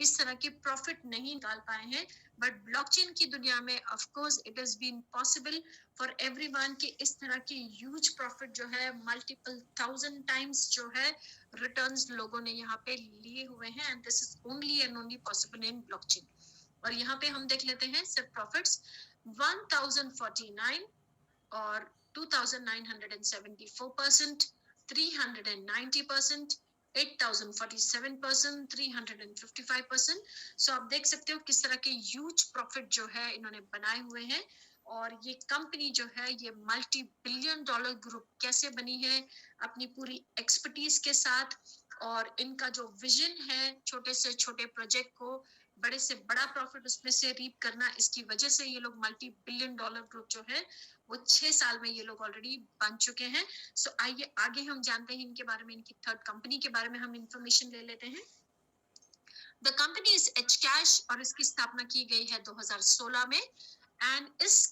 इस तरह के प्रॉफिट नहीं निकाल पाए हैं, बट ब्लॉकचेन की दुनिया में of course it has been possible for everyone कि इस तरह के ह्यूज प्रॉफिट जो है मल्टीपल 1000 टाइम्स जो है रिटर्न्स लोगों ने यहाँ पे लिए हुए हैं, and this is only and only possible in blockchain. और यहाँ पे हम देख लेते हैं सिर्फ प्रॉफिट्स 1049 और 2974%, 390%, 8047%, 355%। सो आप देख सकते हो किस तरह के ह्यूज प्रॉफिट जो है इन्होंने बनाए हुए हैं। और ये कंपनी जो है ये मल्टी बिलियन डॉलर ग्रुप कैसे बनी है, अपनी पूरी एक्सपर्टीज के साथ, और इनका जो विजन है छोटे से छोटे प्रोजेक्ट को बड़े से बड़ा प्रॉफिट उसमें से रीप करना, इसकी वजह से ये लोग मल्टी बिलियन डॉलर ग्रुप जो है वो 6 साल में ये लोग ऑलरेडी बन चुके हैं। सो आइए आगे हम जानते हैं इनके बारे में, इनकी थर्ड कंपनी के बारे में हम इंफॉर्मेशन ले लेते हैं। द कंपनी इज एचकैश और इसकी स्थापना की गई है 2016 में। एंड इस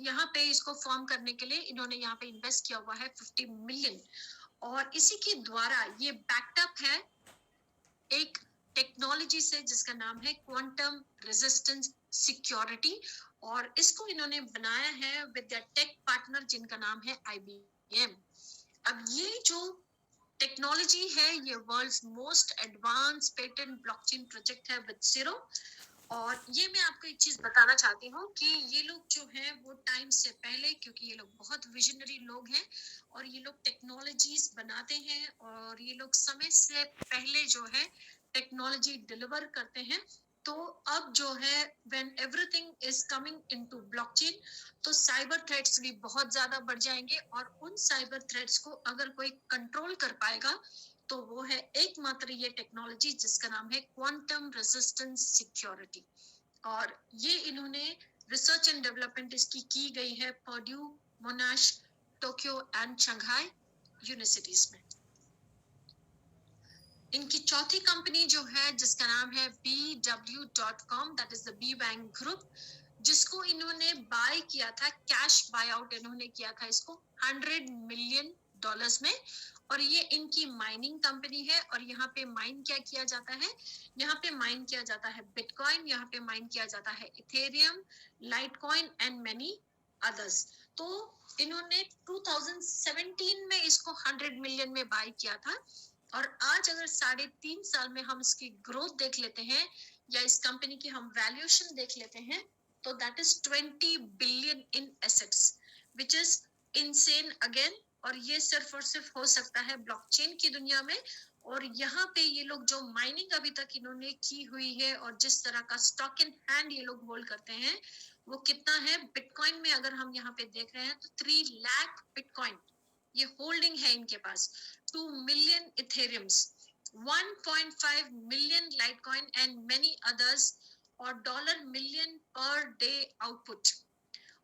यहाँ पे इसको फॉर्म करने के लिए इन्होंने यहाँ पे इन्वेस्ट किया हुआ है 50 मिलियन, और इसी के द्वारा ये बैकअप है एक टेक्नोलॉजी से जिसका नाम है क्वांटम रेजिस्टेंस सिक्योरिटी, और इसको इन्होंने बनाया है विद द टेक पार्टनर जिनका नाम है IBM। अब ये जो टेक्नोलॉजी है ये world's most advanced patent blockchain project है विद Zero। और ये मैं आपको एक चीज बताना चाहती हूँ कि ये लोग जो हैं वो टाइम से पहले, क्योंकि ये लोग बहुत विजनरी लोग हैं और ये लोग टेक्नोलॉजीज बनाते हैं और ये लोग समय से पहले जो है टेक्नोलॉजी डिलीवर करते हैं। तो अब जो है when everything is coming into blockchain तो साइबर थ्रेट्स भी बहुत ज्यादा बढ़ जाएंगे, और उन साइबर थ्रेट्स को अगर कोई कंट्रोल कर पाएगा तो वो है एकमात्र ये टेक्नोलॉजी जिसका नाम है क्वांटम रेजिस्टेंस सिक्योरिटी। और ये इन्होंने रिसर्च एंड डेवलपमेंट इसकी की गई है Purdue, मोनाश, Tokyo and Shanghai universities में। इनकी चौथी कंपनी जो है जिसका नाम है BW.com, that is the B bank group, जिसको इन्होंने बाय किया था, कैश बाय आउट इन्होंने किया था इसको $100 मिलियन में। और ये इनकी माइनिंग कंपनी है, और यहाँ पे माइन क्या किया जाता है, यहाँ पे माइन किया जाता है बिटकॉइन, यहाँ पे माइन किया जाता है Ethereum, Litecoin and many others. तो इन्होंने 2017 में इसको 100 मिलियन में बाय किया था, और आज अगर 3.5 साल में हम इसकी ग्रोथ देख लेते हैं या इस कंपनी की हम वैल्यूएशन देख लेते हैं तो that is 20 billion in assets, which is insane again. और ये सिर्फ और सिर्फ हो सकता है ब्लॉकचेन की दुनिया में। और यहाँ पे ये लोग जो माइनिंग अभी तक इन्होंने की हुई है और जिस तरह का स्टॉक इन हैंड ये लोग होल्ड करते हैं वो कितना है, बिटकॉइन में अगर हम यहाँ पे देख रहे हैं तो 3 लाख बिटकॉइन ये होल्डिंग है इनके पास, 2 million Ethereums, 1.5 million Litecoin and many others, और dollar million per day output.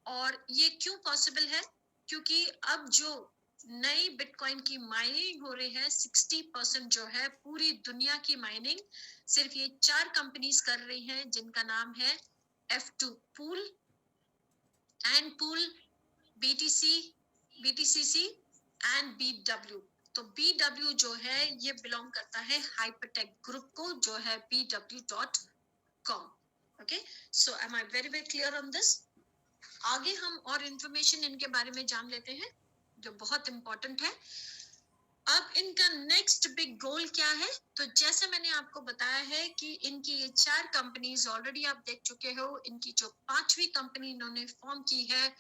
और ये क्यों पॉसिबल है, क्योंकि अब जो नई बिटकॉइन की माइनिंग हो रही है 60% जो है पूरी दुनिया की माइनिंग सिर्फ ये 4 कंपनीज कर रही हैं जिनका नाम है F2 pool, and pool, BTCC and BW। तो BW जो है ये बिलोंग करता है हाइपरटेक ग्रुप को जो है BW.com। Okay, so am I very very clear on this. आगे हम और इंफॉर्मेशन इनके बारे में जान लेते हैं जो बहुत इंपॉर्टेंट है। अब इनका नेक्स्ट बिग गोल क्या है, तो जैसे मैंने आपको बताया है कि इनकी ये 4 कंपनीज ऑलरेडी आप देख चुके हो। इनकी जो 5वीं कंपनी इन्होंने फॉर्म की है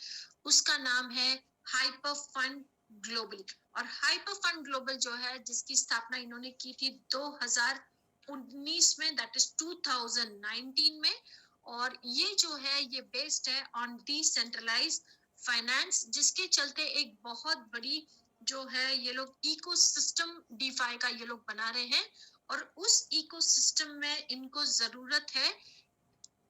उसका नाम है हाइपर फंड ग्लोबल। और हाइपर फंड ग्लोबल जो है जिसकी स्थापना इन्होंने की थी 2019 में, दैट इज 2019 में। और ये जो है ये बेस्ड है ऑन डिसेंट्रलाइज्ड फाइनेंस, जिसके चलते एक बहुत बड़ी जो है ये लोग इकोसिस्टम डीफाई का ये लोग बना रहे हैं। और उस इकोसिस्टम में इनको जरूरत है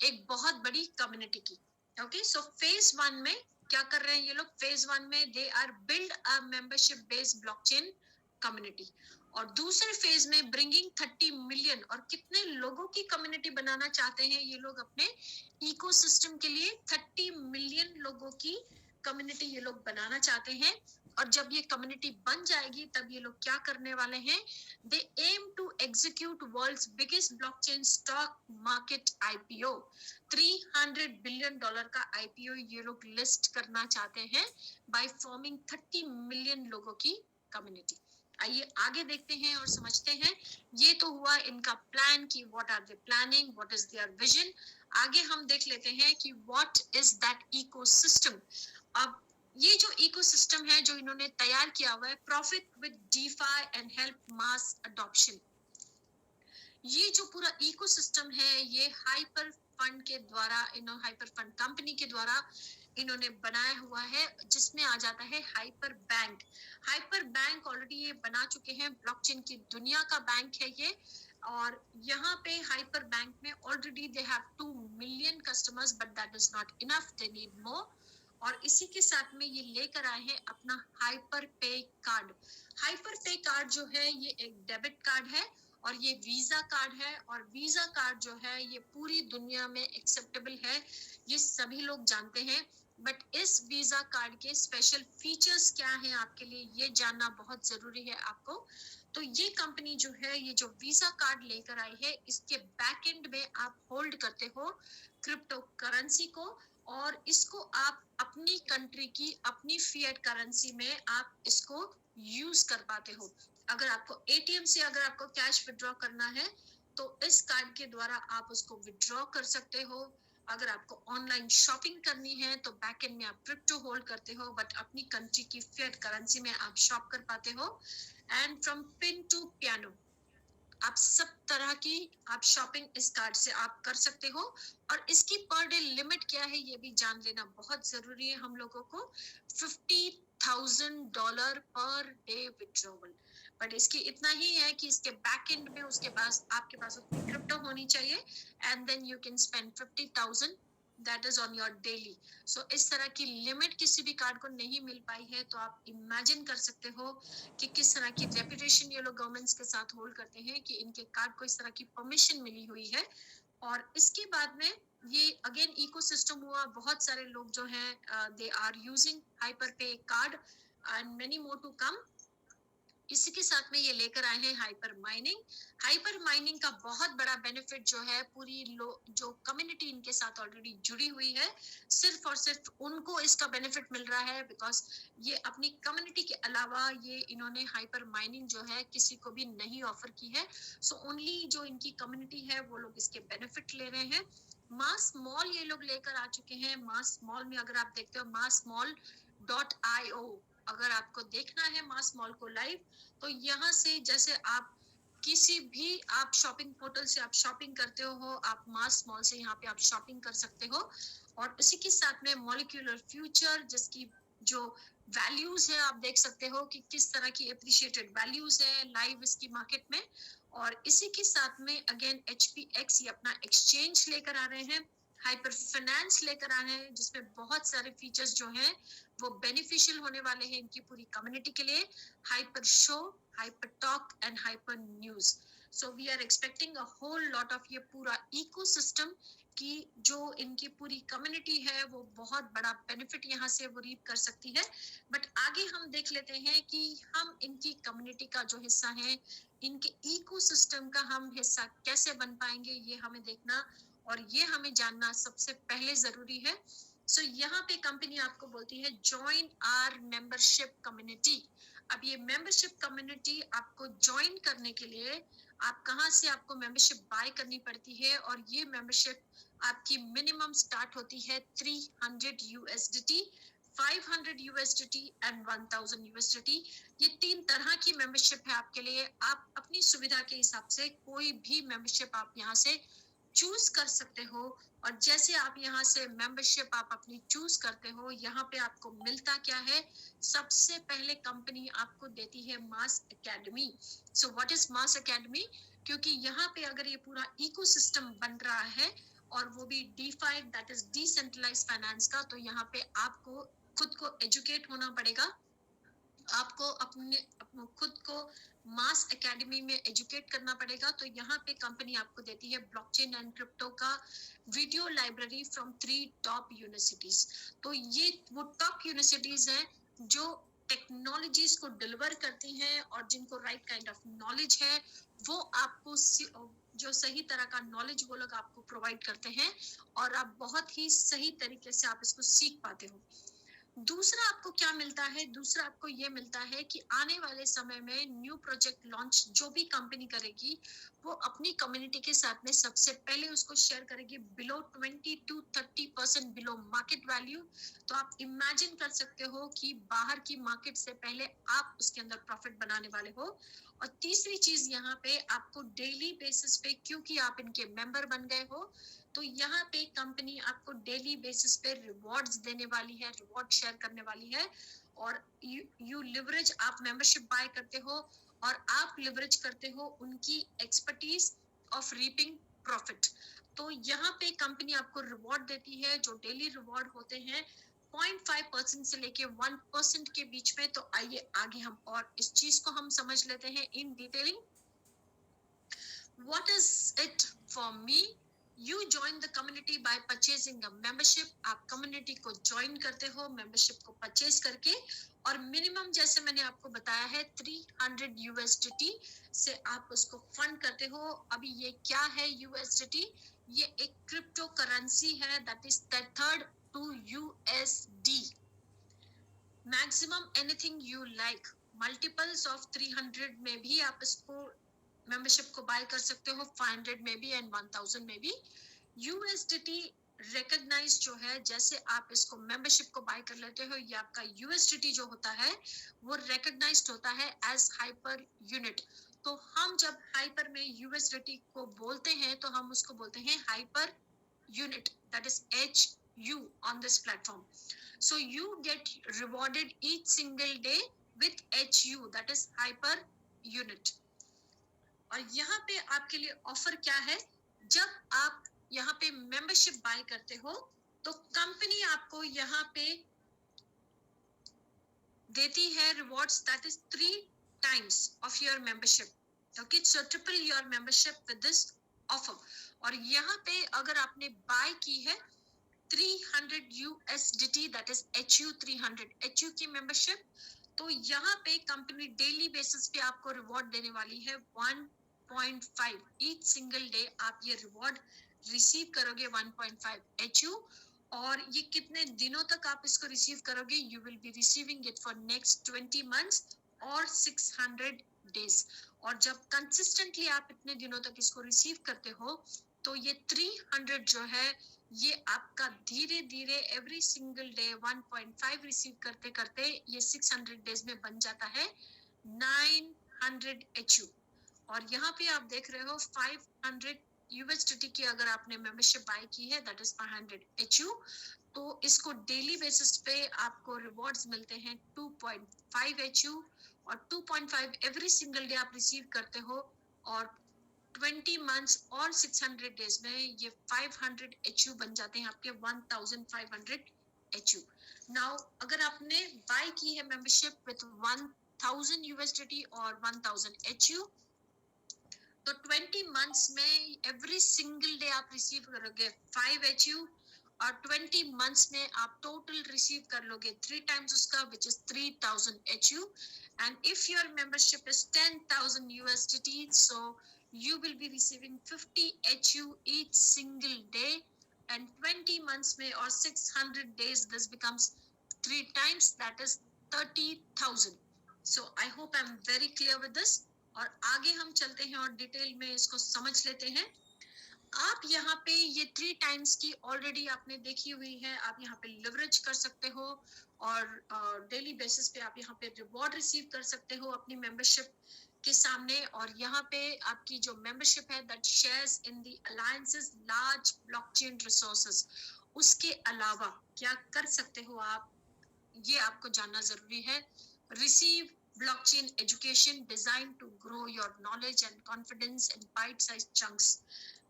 एक बहुत बड़ी कम्युनिटी की। ओके, सो फेज 1 में क्या कर रहे हैं ये लोग, फेज 1 में they are build a membership based blockchain community. और दूसरे फेज में ब्रिंगिंग 30 मिलियन, और कितने लोगों की कम्युनिटी बनाना चाहते हैं ये लोग अपने इकोसिस्टम के लिए, 30 मिलियन लोगों की कम्युनिटी ये लोग बनाना चाहते हैं। और जब ये कम्युनिटी बन जाएगी तब ये लोग क्या करने वाले हैं, they aim to execute world's biggest blockchain stock market IPO। $300 billion का IPO ये लोग लिस्ट करना चाहते हैं by forming 30 million लोगों की कम्युनिटी। आइए आगे देखते हैं और समझते हैं। ये तो हुआ इनका प्लान कि what are they planning, what is their vision. आगे हम देख लेते हैं कि व्हाट इज दैट इकोसिस्टम। अब ये जो इकोसिस्टम है जो इन्होंने तैयार किया हुआ है, profit with DeFi and help mass adoption. ये जो पूरा इकोसिस्टम है ये हाइपर फंड के द्वारा, हाइपर फंड कंपनी के द्वारा इन्होंने बनाया हुआ है, जिसमें आ जाता है hyper bank. Hyper bank already ये बना चुके हैं, ब्लॉकचेन की दुनिया का बैंक है ये। और यहाँ पे हाइपर बैंक में already they have 2 million customers, but that is not enough, they need more. और इसी के साथ में ये लेकर आए हैं अपना hyper pay card. Hyper pay card जो है ये एक डेबिट कार्ड है और ये वीजा कार्ड है। और वीजा कार्ड जो है ये पूरी दुनिया में एक्सेप्टेबल है, ये सभी लोग जानते हैं। बट इस वीजा कार्ड के स्पेशल फीचर्स क्या हैं आपके लिए ये जानना बहुत जरूरी है आपको। तो ये कंपनी जो है, ये जो वीजा कार्ड लेकर आई है, इसके बैक एंड में आप होल्ड करते हो क्रिप्टो करेंसी को, और इसको आप अपनी कंट्री की अपनी फिएट करेंसी में आप इसको यूज कर पाते हो। अगर आपको एटीएम से अगर आपको कैश विड्रॉ करना है तो इस कार्ड के द्वारा आप उसको विड्रॉ कर सकते हो। अगर आपको ऑनलाइन शॉपिंग करनी है तो बैक एंड में आप क्रिप्टो होल्ड करते हो, बट अपनी कंट्री की फिएट करेंसी में आप शॉप कर पाते हो। And from pin to piano, आप सब तरह की आप शॉपिंग इस कार्ड से आप कर सकते हो। और इसकी पर डे लिमिट क्या है ये भी जान लेना बहुत जरूरी है हम लोगों को। $50,000 पर डे विड्रॉवल। बट इसकी इतना ही है कि इसके बैक एंड में उसके पास आपके पास उतनी क्रिप्टो होनी चाहिए, and then you can spend 50,000 that is on your daily. So इस तरह की लिमिट किसी भी कार्ड को नहीं मिल पाई है, तो आप इमेजिन कर सकते हो कि किस तरह की रेपुटेशन ये लोग गवर्नमेंट्स के साथ होल्ड करते हैं कि इनके कार्ड को इस तरह की परमिशन मिली हुई है। और इसके बाद में ये अगेन इकोसिस्टम हुआ, बहुत सारे लोग जो हैं they are using hyper pay card and many more to come. इसी के साथ में ये लेकर आए हैं हाइपर माइनिंग। हाइपर माइनिंग का बहुत बड़ा बेनिफिट जो है, पूरी जो कम्युनिटी इनके साथ ऑलरेडी जुड़ी हुई है, सिर्फ और सिर्फ उनको इसका बेनिफिट मिल रहा है, बिकॉज ये अपनी कम्युनिटी के अलावा ये इन्होंने हाइपर माइनिंग जो है किसी को भी नहीं ऑफर की है। सो ओनली जो इनकी कम्युनिटी है वो लोग इसके बेनिफिट ले रहे हैं। मास मॉल ये लोग लेकर आ चुके हैं। मास मॉल में अगर आप देखते हो massmall.io, अगर आपको देखना है मास मॉल को लाइव, तो यहाँ से जैसे आप किसी भी आप शॉपिंग पोर्टल से आप शॉपिंग करते हो, आप मास मॉल से यहाँ पे आप शॉपिंग कर सकते हो। और इसी के साथ में मॉलिक्यूलर फ्यूचर, जिसकी जो वैल्यूज है आप देख सकते हो कि किस तरह की एप्रिशिएटेड वैल्यूज है लाइव इसकी मार्केट में। और इसी के साथ में अगेन HPX ये अपना एक्सचेंज लेकर आ रहे हैं, हाइपर फाइनेंस लेकर आ रहे हैं, जिसमें बहुत सारे फीचर्स जो हैं वो बेनिफिशियल होने वाले हैं इनकी पूरी कम्युनिटी के लिए। Hyper show, hyper talk and hyper news. So we are expecting a whole lot of ये पूरा इकोसिस्टम की जो इनकी पूरी कम्युनिटी है वो बहुत बड़ा बेनिफिट यहाँ से वो रीप कर सकती है। बट आगे हम देख लेते हैं कि हम इनकी कम्युनिटी का जो हिस्सा है, इनके इकोसिस्टम का हम हिस्सा कैसे बन पाएंगे, ये हमें देखना और ये हमें जानना सबसे पहले जरूरी है। सो यहाँ पे कंपनी आपको बोलती है ज्वाइन आवर मेंबरशिप कम्युनिटी। अब ये मेंबरशिप कम्युनिटी आपको ज्वाइन करने के लिए आप कहाँ से आपको मेंबरशिप बाय करनी पड़ती है, और ये मेंबरशिप आपकी मिनिमम स्टार्ट होती है 300 USDT, 500 USDT एंड 1000 USDT। ये 3 तरह की मेंबरशिप है आपके लिए। आप अपनी सुविधा के हिसाब से कोई भी मेंबरशिप आप यहाँ से चूज कर सकते हो। और जैसे आप यहाँ से मेंबरशिप आप अपनी चूज करते हो, यहाँ पे आपको मिलता क्या है, सबसे पहले कंपनी आपको देती है Mass Academy. So what is Mass Academy? क्योंकि यहाँ पे अगर ये पूरा इकोसिस्टम बन रहा है और वो भी DeFi, that is decentralise finance का, तो यहाँ पे आपको खुद को एजुकेट होना पड़ेगा। आपको अपने खुद को मास एकेडमी में एजुकेट करना पड़ेगा। तो यहाँ पे कंपनी आपको देती है ब्लॉकचेन एंड क्रिप्टो का video library from 3 top universities. तो ये वो टॉप यूनिवर्सिटीज हैं जो टेक्नोलॉजीज को डिलीवर करती हैं और जिनको राइट काइंड ऑफ नॉलेज है, वो आपको जो सही तरह का नॉलेज वो लोग आपको प्रोवाइड करते हैं और आप बहुत ही सही तरीके से आप इसको सीख पाते हो। दूसरा आपको क्या मिलता है? दूसरा आपको ये मिलता है कि आने वाले समय में न्यू प्रोजेक्ट लॉन्च जो भी कंपनी करेगी, वो अपनी कम्युनिटी के साथ में सबसे पहले उसको शेयर करेगी below 20 to 30% below market value. तो आप इमेजिन कर सकते हो कि बाहर की मार्केट से पहले आप उसके अंदर प्रॉफिट बनाने वाले हो। और तीसरी चीज यहाँ पे आपको डेली बेसिस पे, क्योंकि आप इनके मेंबर बन गए हो, तो यहाँ पे कंपनी आपको डेली बेसिस पे रिवॉर्ड्स देने वाली है, रिवॉर्ड शेयर करने वाली है। और यू लिवरेज, आप मेंबरशिप बाय करते हो और आप लिवरेज करते हो उनकी एक्सपर्टीज ऑफ रीपिंग प्रॉफिट। तो यहाँ पे कंपनी आपको रिवॉर्ड देती है, जो डेली रिवॉर्ड होते हैं 0.5% से लेके 1% के बीच में। तो आइए आगे हम और इस चीज को हम समझ लेते हैं इन detailing. What is it for me? You join the community by purchasing a membership. आप कम्युनिटी को ज्वाइन करते हो मेंबरशिप को परचेज करके, और मिनिमम जैसे मैंने आपको बताया है 300 USDT से आप उसको फंड करते हो। अभी ये क्या है USDT? ये एक क्रिप्टो करेंसी है, that is tethered to USD। Maximum anything you like, multiples of 300 में भी आप इसको मेंबरशिप को बाय कर सकते हो, 500 में भी एंड 1000 में भी। यूएसडीटी रिकॉग्नाइज जो है, जैसे आप इसको मेंबरशिप को बाय कर लेते हो, ये आपका यूएसडीटी जो होता है वो रिकॉग्नाइज्ड होता है एज हाइपर यूनिट। तो हम जब हाइपर में यूएसडीटी को बोलते हैं तो हम उसको बोलते हैं hyper unit, that is HU on this platform. So you get rewarded each single day with HU, that is hyper unit. और यहाँ पे आपके लिए ऑफर क्या है? जब आप यहाँ पे मेंबरशिप बाय करते हो तो कंपनी आपको यहाँ पे देती है rewards, that is 3 times of your membership. Okay, so triple your membership with this offer. और यहाँ पे अगर आपने बाय की है 300 USDT, that is HU 300 HU की मेंबरशिप, तो यहाँ पे कंपनी डेली बेसिस पे आपको रिवॉर्ड देने वाली है 1.5 ईच सिंगल डे। आप ये रिवॉर्ड रिसीव करोगे 1.5 HU। और ये कितने दिनों तक आप इसको रिसीव करोगे? You will be receiving it for next 20 months और 600 days। और जब कंसिस्टेंटली आप इतने दिनों तक इसको रिसीव करते हो तो ये 300 जो है ये आपका धीरे धीरे एवरी सिंगल डे 1.5 रिसीव करते करते ये 600 डेज में बन जाता है 900 HU। और यहाँ पे आप देख रहे हो 500 USDT की अगर आपने मेंबरशिप बाय की है, दैट इज 500 HU। तो इसको डेली बेसिस पे आपको रिवॉर्ड्स मिलते हैं 2.5 HU, और 2.5 एवरी सिंगल डे आप रिसीव करते हो। और 20 months और 600 डेज में ये 500 HU बन जाते हैं आपके 1500 HU। नाउ अगर आपने बाय की है मेंबरशिप विद 1000 USDT और 1000 HU, तो 20 months में एवरी सिंगल डे आप रिसीव करोगे 5 HU, और 20 months में आप टोटल रिसीव कर लोगे 3 times उसका, which is 3000 HU। And if your membership is 10,000 USDT, so you will be receiving 50 HU each single day, and 20 months में और 600 days this becomes 3 times, that is 30,000। So I hope I'm very clear with this। और आगे हम चलते हैं और detail में इसको समझ लेते हैं। आप यहाँ पे ये 3 times की ऑलरेडी आपने देखी हुई है, आप यहाँ पे लिवरेज कर सकते हो और डेली बेसिस पे आप यहाँ पे रिवॉर्ड रिसीव कर सकते हो अपनी मेंबरशिप के सामने। और यहाँ पे आपकी जो मेंबरशिप है that shares in the alliances large blockchain resources. उसके अलावा क्या कर सकते हो आप, ये आपको जानना जरूरी है। Receive blockchain education designed to grow your knowledge and confidence in bite-sized chunks,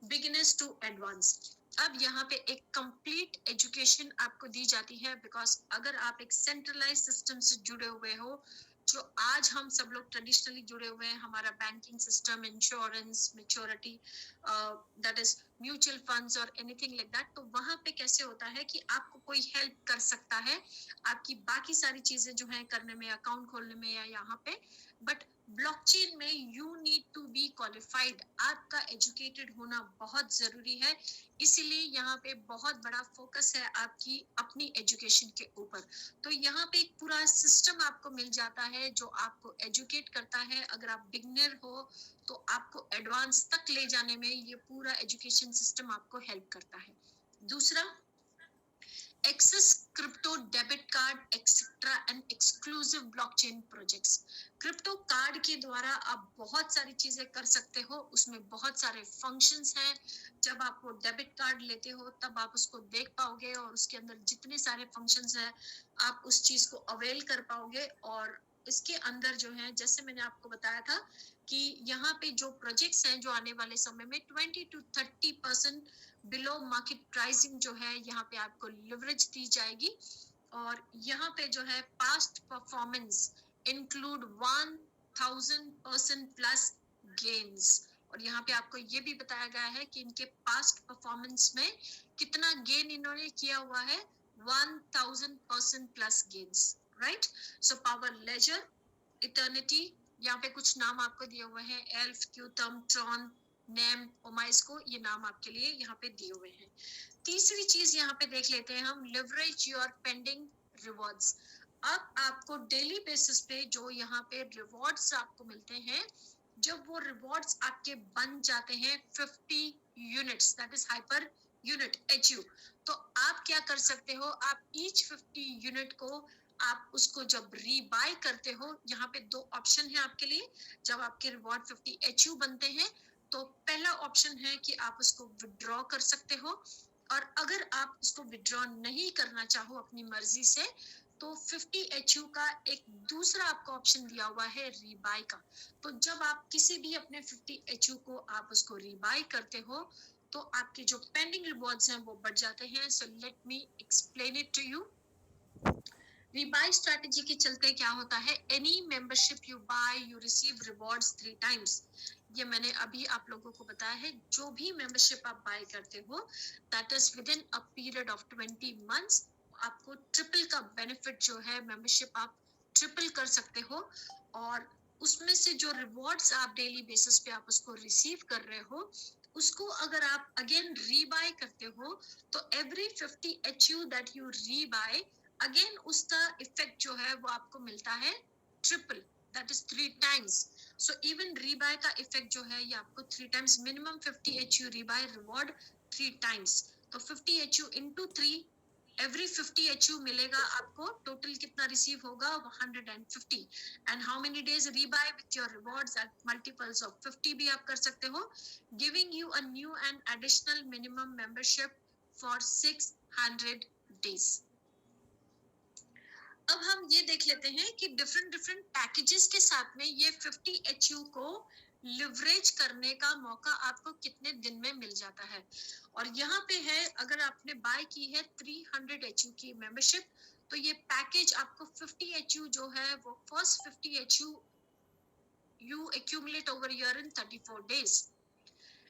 beginners to advanced। अब यहाँ पे एक complete education आपको दी जाती है, because अगर आप एक centralized system से जुड़े हुए हो जो आज हम सब लोग ट्रेडिशनली जुड़े हुए हैं, हमारा banking system, insurance, maturity, that is mutual funds और एनीथिंग लाइक दैट, तो वहां पे कैसे होता है कि आपको कोई हेल्प कर सकता है आपकी बाकी सारी चीजें जो है करने में, अकाउंट खोलने में या यहाँ पे, बट ब्लॉकचेन में you need to be qualified, आपका एजुकेटेड होना बहुत जरूरी है, इसीलिए यहाँ पे बहुत बड़ा फोकस है आपकी अपनी एजुकेशन के ऊपर। तो यहाँ पे एक पूरा सिस्टम आपको मिल जाता है जो आपको एजुकेट करता है, अगर आप बिगनर हो तो आपको एडवांस तक ले जाने में ये पूरा एजुकेशन सिस्टम आपको हेल्प करता है। दूसरा, access crypto debit card etcetera and exclusive blockchain projects. Crypto card के द्वारा आप बहुत सारी चीजें कर सकते हो, उसमें बहुत सारे फंक्शंस हैं। जब आप वो डेबिट कार्ड लेते हो तब आप उसको देख पाओगे और उसके अंदर जितने सारे फंक्शंस हैं आप उस चीज को अवेल कर पाओगे। और इसके अंदर जो है, जैसे मैंने आपको बताया था कि यहाँ पे जो प्रोजेक्ट्स हैं जो आने वाले समय में 20 to 30% बिलो मार्केट प्राइसिंग जो है यहाँ पे आपको लिवरेज दी जाएगी। और यहाँ पे जो है past performance include 1000% plus gains, और यहाँ पे आपको ये भी बताया गया है कि इनके पास्ट परफॉर्मेंस में कितना गेन इन्होंने किया हुआ है, 1000% plus gains, right. So power ledger, eternity, यहाँ पे कुछ नाम आपको दिए हुए हैं, ELF, Qtum, Tron, NEM, Omise को, ये नाम आपके लिए यहाँ पे दिए हुए हैं। तीसरी चीज यहाँ पे देख लेते हैं हम, लिवरेज योर पेंडिंग रिवॉर्ड्स। अब आपको डेली बेसिस पे जो यहाँ पे रिवॉर्ड्स आपको मिलते हैं, जब वो रिवॉर्ड्स आपके बन जाते हैं 50 units, that is hyper unit HU, तो आप क्या कर सकते हो, आप ईच 50 यूनिट को आप उसको जब रीबाय करते हो, यहाँ पे दो ऑप्शन है आपके लिए। जब आपके रिवॉर्ड 50 HU बनते हैं तो पहला ऑप्शन है कि आप उसको विड्रॉ कर सकते हो, और अगर आप उसको विड्रॉ नहीं करना चाहो अपनी मर्जी से, तो 50 HU का एक दूसरा आपको ऑप्शन दिया हुआ है रीबाय का। तो जब आप किसी भी अपने 50 HU को आप उसको रीबाय करते हो तो आपके जो पेंडिंग रिवॉर्ड्स हैं वो बढ़ जाते हैं। So let me explain it to you. Rebuy strategy के चलते क्या होता है, any membership you buy you receive rewards 3 times. ये मैंने अभी आप लोगों को बताया है, जो भी मेंबरशिप आप बाय करते हो that is with in a period of 20 months, आपको ट्रिपल का बेनिफिट जो है, मेंबरशिप आप ट्रिपल कर सकते हो। और उसमें से जो रिवॉर्ड्स आप डेली बेसिस पे आप उसको रिसीव कर रहे हो, उसको अगर आप अगेन रीबाय करते हो तो every 50 HU that you rebuy, again उसका इफेक्ट जो है वो आपको मिलता है triple, that is 3 times. So even rebuy का इफेक्ट जो है ये आपको 3 times, minimum 50 HU rebuy reward 3 times, तो 50 HU into 3, एवरी 50 HU मिलेगा आपको, टोटल कितना रिसीव होगा, 150। And how many days rebuy with your rewards at multiples of 50 भी आप कर सकते हो, giving you a new and additional minimum membership for 600 days. अब हम ये देख लेते हैं कि डिफरेंट डिफरेंट पैकेजेस के साथ में ये 50 HU को लिवरेज करने का मौका आपको कितने दिन में मिल जाता है। और यहाँ पे है, अगर आपने बाय की है 300 HU की मेंबरशिप, तो ये पैकेज आपको 50 HU जो है वो first 50 HU you accumulate over a year in 34 days.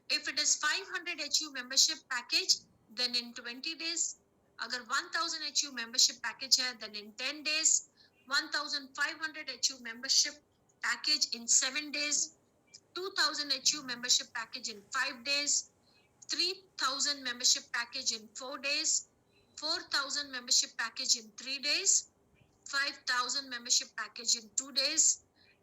If it is 500 HU membership package, then in 20 days. अगर 1000 HU membership package है, then in 10 days. 1500 HU membership package in 7 days. 2000 HU membership package in 5 days. 3000 membership package in 4 days. 4000 membership package in 3 days. 5000 membership package in 2 days.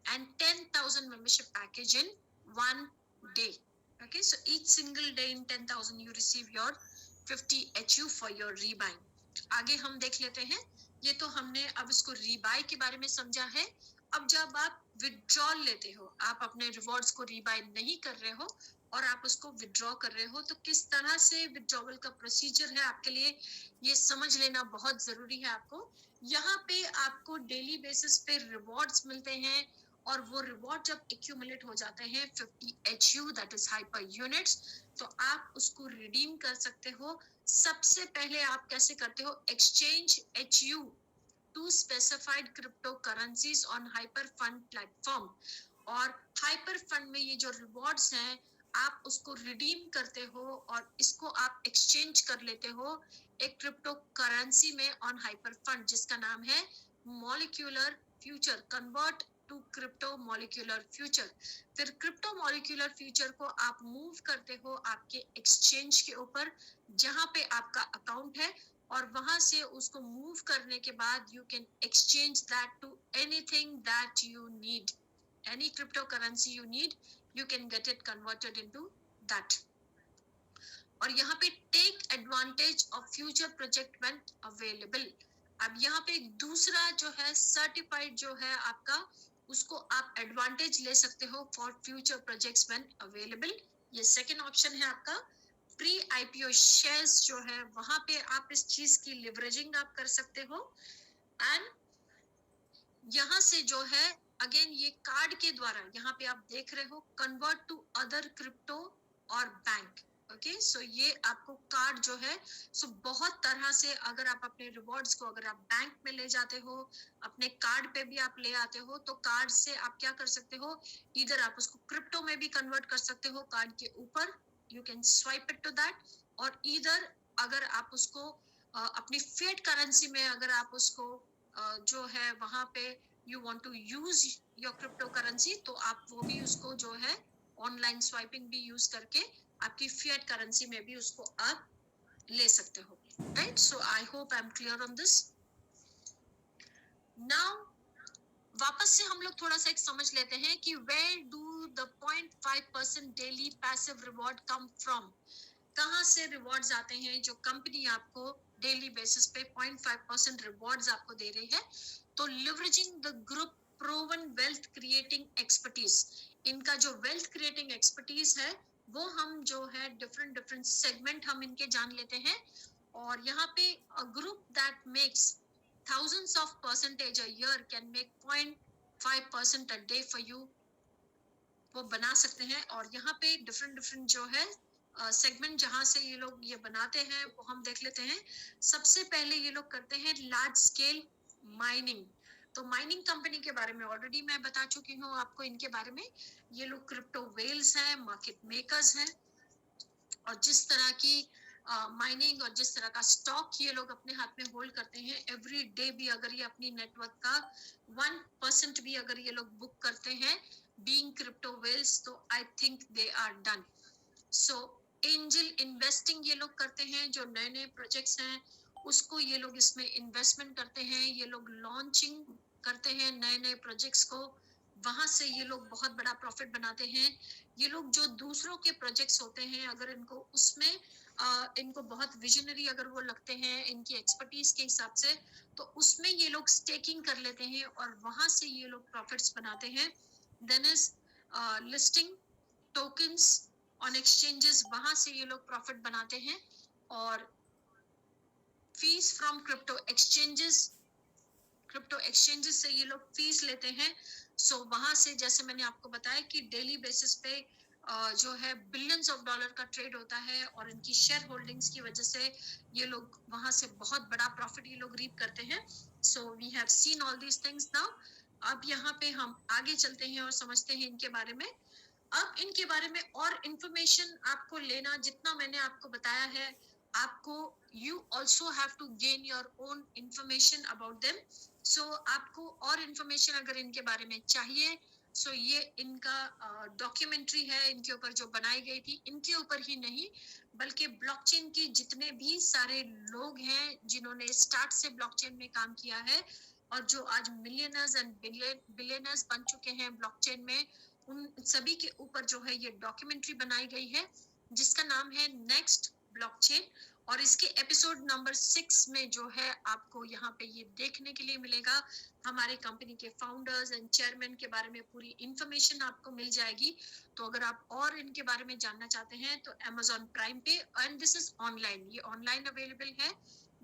And 10,000 membership package in 1 day. Okay, so each single day in 10,000 you receive your 50 HU for your rebuy. आगे हम देख लेते हैं, ये तो हमने अब इसको रीबाय के बारे में समझा है। अब जब आप विड्रॉल लेते हो, आप अपने रिवॉर्ड्स को रीबाय नहीं कर रहे हो और आप उसको विड्रॉ कर रहे हो, तो किस तरह से विड्रॉवल का प्रोसीजर है आपके लिए ये समझ लेना बहुत जरूरी है आपको। यहाँ पे आपको डेली बेसिस पे रिवॉर्ड्स मिलते हैं, और वो रिवॉर्ड जब एक्यूमुलेट हो जाते हैं 50 HU that is hyper units, तो आप उसको रिडीम कर सकते हो। सबसे पहले आप कैसे करते हो, exchange HU 2 specified cryptocurrencies on Hyperfund platform. और Hyperfund में ये जो रिवॉर्ड्स हैं आप उसको रिडीम करते हो और इसको आप एक्सचेंज कर लेते हो एक क्रिप्टो करेंसी में ऑन Hyperfund, जिसका नाम है molecular future, convert to crypto molecular future. फिर क्रिप्टो मॉलिक्यूलर फ्यूचर को आप मूव करते हो आपके एक्सचेंज के ऊपर जहां पे आपका अकाउंट है, और वहां से उसको मूव करने के बाद you can exchange that to anything that you need, any cryptocurrency you need, you can get it converted into that. और यहाँ पे take advantage of future project when available. अब यहाँ पे दूसरा जो है certified जो है आपका, उसको आप advantage ले सकते हो for future projects when available. ये second option है आपका। प्री IPO shares जो है वहां पे आप इस चीज की leveraging आप कर सकते हो। एंड यहाँ से जो है अगेन ये कार्ड के द्वारा यहाँ पे आप देख रहे हो कन्वर्ट टू अदर क्रिप्टो और बैंक। ओके, सो ये आपको कार्ड जो है, सो बहुत तरह से अगर आप अपने रिवॉर्ड्स को अगर आप बैंक में ले जाते हो, अपने कार्ड पे भी आप ले आते हो, तो कार्ड से आप क्या कर सकते हो, इधर आप उसको क्रिप्टो में भी कन्वर्ट कर सकते हो कार्ड के ऊपर, you can swipe it to that, और इधर अगर आप उसको अपनी फिएट करेंसी में अगर आप उसको जो है वहां पे you want to use your cryptocurrency, तो आप वो भी उसको जो है ऑनलाइन स्वाइपिंग भी यूज करके आपकी फिएट करेंसी में भी उसको आप ले सकते हो। Right, so I hope I am clear on this. Now वापस से हम लोग थोड़ा सा एक समझ लेते हैं कि where do the 0.5% daily passive reward come from। कहाँ से रिवॉर्ड्स आते हैं जो कंपनी आपको डेली बेसिस पे 0.5% रिवॉर्ड्स आपको दे रही है। तो leveraging the group proven wealth creating expertise, इनका जो वेल्थ क्रिएटिंग एक्सपर्टीज है वो हम जो है डिफरेंट डिफरेंट सेगमेंट हम इनके जान लेते हैं। और यहाँ पे a group that makes thousands of percentage a year can make 0.5% a day for you, वो बना सकते हैं। और यहाँ पे डिफरेंट डिफरेंट जो है सेगमेंट जहां से ये लोग ये बनाते हैं वो हम देख लेते हैं। सबसे पहले ये लोग करते हैं लार्ज स्केल माइनिंग। तो माइनिंग कंपनी के बारे में ऑलरेडी मैं बता चुकी हूँ आपको इनके बारे में। ये लोग क्रिप्टो वेल्स हैं, मार्केट मेकर्स हैं, और जिस तरह की माइनिंग और जिस तरह का स्टॉक ये लोग अपने हाथ में होल्ड करते हैं, एवरी डे भी अगर ये अपनी नेटवर्क का 1% भी अगर ये लोग बुक करते हैं बीइंग क्रिप्टो वेल्स, तो I think they are done. So angel investing ये लोग करते हैं, जो नए नए प्रोजेक्ट्स हैं उसको ये लोग इसमें इन्वेस्टमेंट करते हैं, ये लोग लॉन्चिंग करते हैं नए नए प्रोजेक्ट्स को, वहां से ये लोग बहुत बड़ा प्रॉफिट बनाते हैं। ये लोग जो दूसरों के प्रोजेक्ट्स होते हैं अगर इनको उसमें इनको बहुत विजनरी अगर वो लगते हैं इनकी एक्सपर्टीज के हिसाब से, तो उसमें ये लोग स्टेकिंग कर लेते हैं और वहां से ये लोग प्रॉफिट्स बनाते हैं। Then is listing tokens on exchanges, वहां से ये लोग प्रॉफिट बनाते हैं। और फीस फ्रॉम क्रिप्टो एक्सचेंजेस से ये लोग फीस लेते हैं। सो वहां से जैसे मैंने आपको बताया कि डेली बेसिस पे जो है बिलियंस ऑफ डॉलर का ट्रेड होता है, और इनकी शेयर होल्डिंग्स की वजह से ये लोग वहां से बहुत बड़ा प्रॉफिट ये लोग रीप करते हैं। So we have seen all these things now. अब यहाँ पे हम आगे चलते हैं और समझते हैं इनके बारे में। अब इनके बारे में और इंफॉर्मेशन आपको लेना, जितना मैंने आपको बताया है, आपको you also have to gain your own information about them। so आपको और इंफॉर्मेशन अगर इनके बारे में चाहिए, so ये इनका डॉक्यूमेंट्री है इनके ऊपर जो बनाई गई थी, इनके ऊपर ही नहीं बल्कि ब्लॉकचेन की जितने भी सारे लोग हैं जिन्होंने स्टार्ट से ब्लॉकचेन में काम किया है और जो आज मिलियनर्स एंड बिलियनर्स बन चुके हैं ब्लॉकचेन में, उन सभी के ऊपर जो है ये डॉक्यूमेंट्री बनाई गई है जिसका नाम है नेक्स्ट ब्लॉकचेन। और इसके एपिसोड नंबर 6 में जो है आपको यहाँ पे ये देखने के लिए मिलेगा, हमारे कंपनी के फाउंडर्स एंड चेयरमैन के बारे में पूरी इंफॉर्मेशन आपको मिल जाएगी। तो अगर आप और इनके बारे में जानना चाहते हैं तो Amazon प्राइम पे, एंड दिस इज ऑनलाइन, ये ऑनलाइन अवेलेबल है,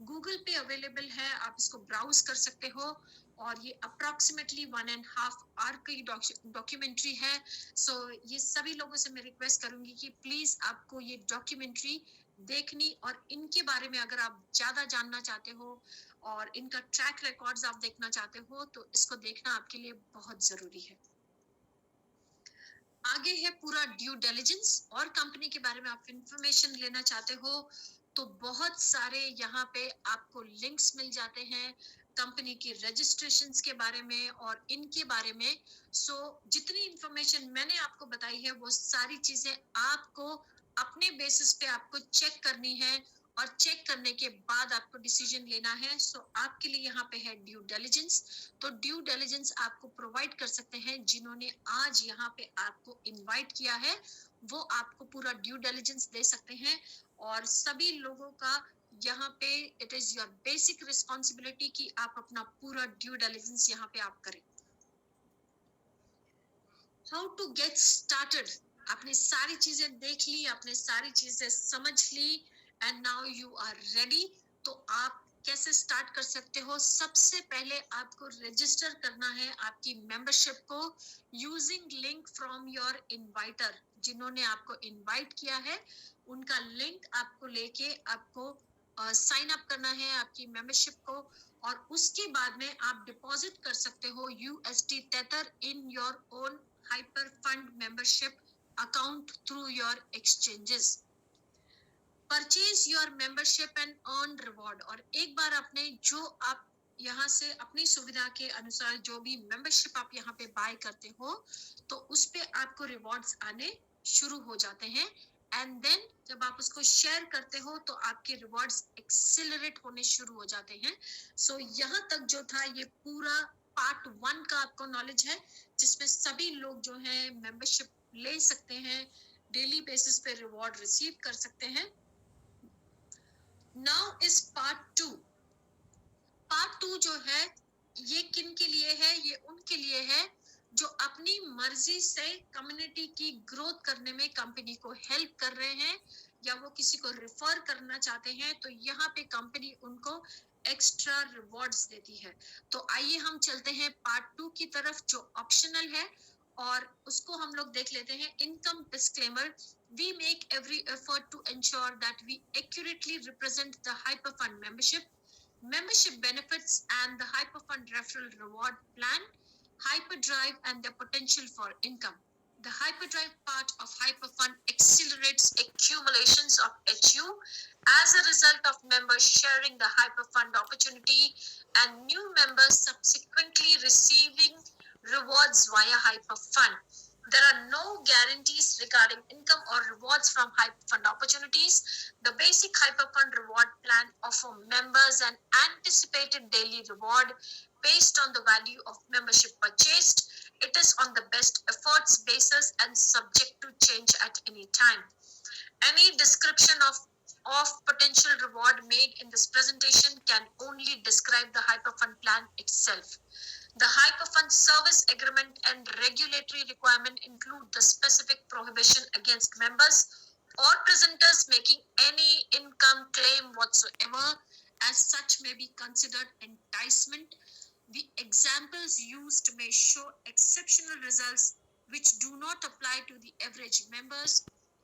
गूगल पे अवेलेबल है, आप इसको ब्राउज कर सकते हो। और ये अप्रोक्सीमेटली 1.5 आवर की डॉक्यूमेंट्री है। सो ये सभी लोगों से मैं रिक्वेस्ट करूंगी कि प्लीज आपको ये डॉक्यूमेंट्री देखनी, और इनके बारे में अगर आप ज्यादा जानना चाहते हो और इनका ट्रैक रिकॉर्ड्स आप देखना चाहते हो, तो इसको देखना आपके लिए बहुत जरूरी है। आगे है पूरा ड्यू डिलिजेंस, और कंपनी के बारे में आप इंफॉर्मेशन लेना चाहते हो तो बहुत सारे यहाँ पे आपको लिंक्स मिल जाते हैं कंपनी की रजिस्ट्रेशंस के बारे में और इनके बारे में। सो जितनी इंफॉर्मेशन मैंने आपको बताई है वो सारी चीजें आपको अपने बेसिस पे आपको चेक करनी है, और चेक करने के बाद आपको डिसीजन लेना है। सो आपके लिए यहाँ पे है ड्यू डिलिजेंस। तो ड्यू डिलिजेंस आपको प्रोवाइड कर सकते हैं जिन्होंने आज यहाँ पे आपको इनवाइट किया है, वो आपको पूरा ड्यू डिलिजेंस दे सकते हैं। और सभी लोगों का यहाँ पे it is your basic responsibility कि आप अपना पूरा ड्यू डिलिजेंस यहाँ पे आप करें। हाउ टू गेट स्टार्टेड, आपने सारी चीजें देख ली, आपने सारी चीजें समझ ली, and now you are ready. तो आप कैसे स्टार्ट कर सकते हो? सबसे पहले आपको रजिस्टर करना है आपकी मेंबरशिप को यूजिंग लिंक फ्रॉम योर इनवाइटर। जिन्होंने आपको इनवाइट किया है उनका लिंक आपको लेके आपको साइन अप करना है आपकी मेंबरशिप को, और उसके बाद में आप डिपॉजिट कर सकते हो USD Tether in your own HyperFund membership account through your exchanges. Purchase your membership and earn reward, और एक बार आपने जो आप यहाँ से अपनी सुविधा के अनुसार जो भी मेंबरशिप आप यहाँ पे बाय करते हो तो उस पे आपको रिवॉर्ड्स आने शुरू हो जाते हैं। एंड देन जब आप उसको शेयर करते हो तो आपके रिवॉर्ड्स एक्सेलरेट होने शुरू हो जाते हैं। सो यहाँ तक जो था ये पूरा पार्ट 1 का आपको नॉलेज है, जिसमें सभी लोग जो है मेंबरशिप ले सकते हैं, डेली बेसिस पे रिवॉर्ड रिसीव कर सकते हैं। Now is part 2। पार्ट 2 जो है ये किन के लिए है? ये उनके लिए है जो अपनी मर्जी से कम्युनिटी की ग्रोथ करने में कंपनी को हेल्प कर रहे हैं, या वो किसी को रिफर करना चाहते हैं, तो यहाँ पे कंपनी उनको एक्स्ट्रा रिवॉर्ड्स देती है। तो आइए हम चलते हैं पार्ट 2 की तरफ जो ऑप्शनल है, और उसको हम लोग देख लेते हैं। Income disclaimer, we make every effort to ensure that we accurately represent the Hyperfund membership benefits and the Hyperfund referral reward plan, Hyperdrive and their potential for income. The Hyperdrive part of Hyperfund accelerates accumulations of HU as a result of members sharing the Hyperfund opportunity and new members subsequently receiving rewards via Hyperfund. There are no guarantees regarding income or rewards from Hyperfund opportunities. The basic Hyperfund reward plan offers members an anticipated daily reward based on the value of membership purchased. It is on the best efforts basis and subject to change at any time. Any description of potential reward made in this presentation can only describe the Hyperfund plan itself. The Hyperfund service agreement and regulatory requirement include the specific prohibition against members or presenters making any income claim whatsoever. As such may be considered enticement. The examples used may show exceptional results which do not apply to the average members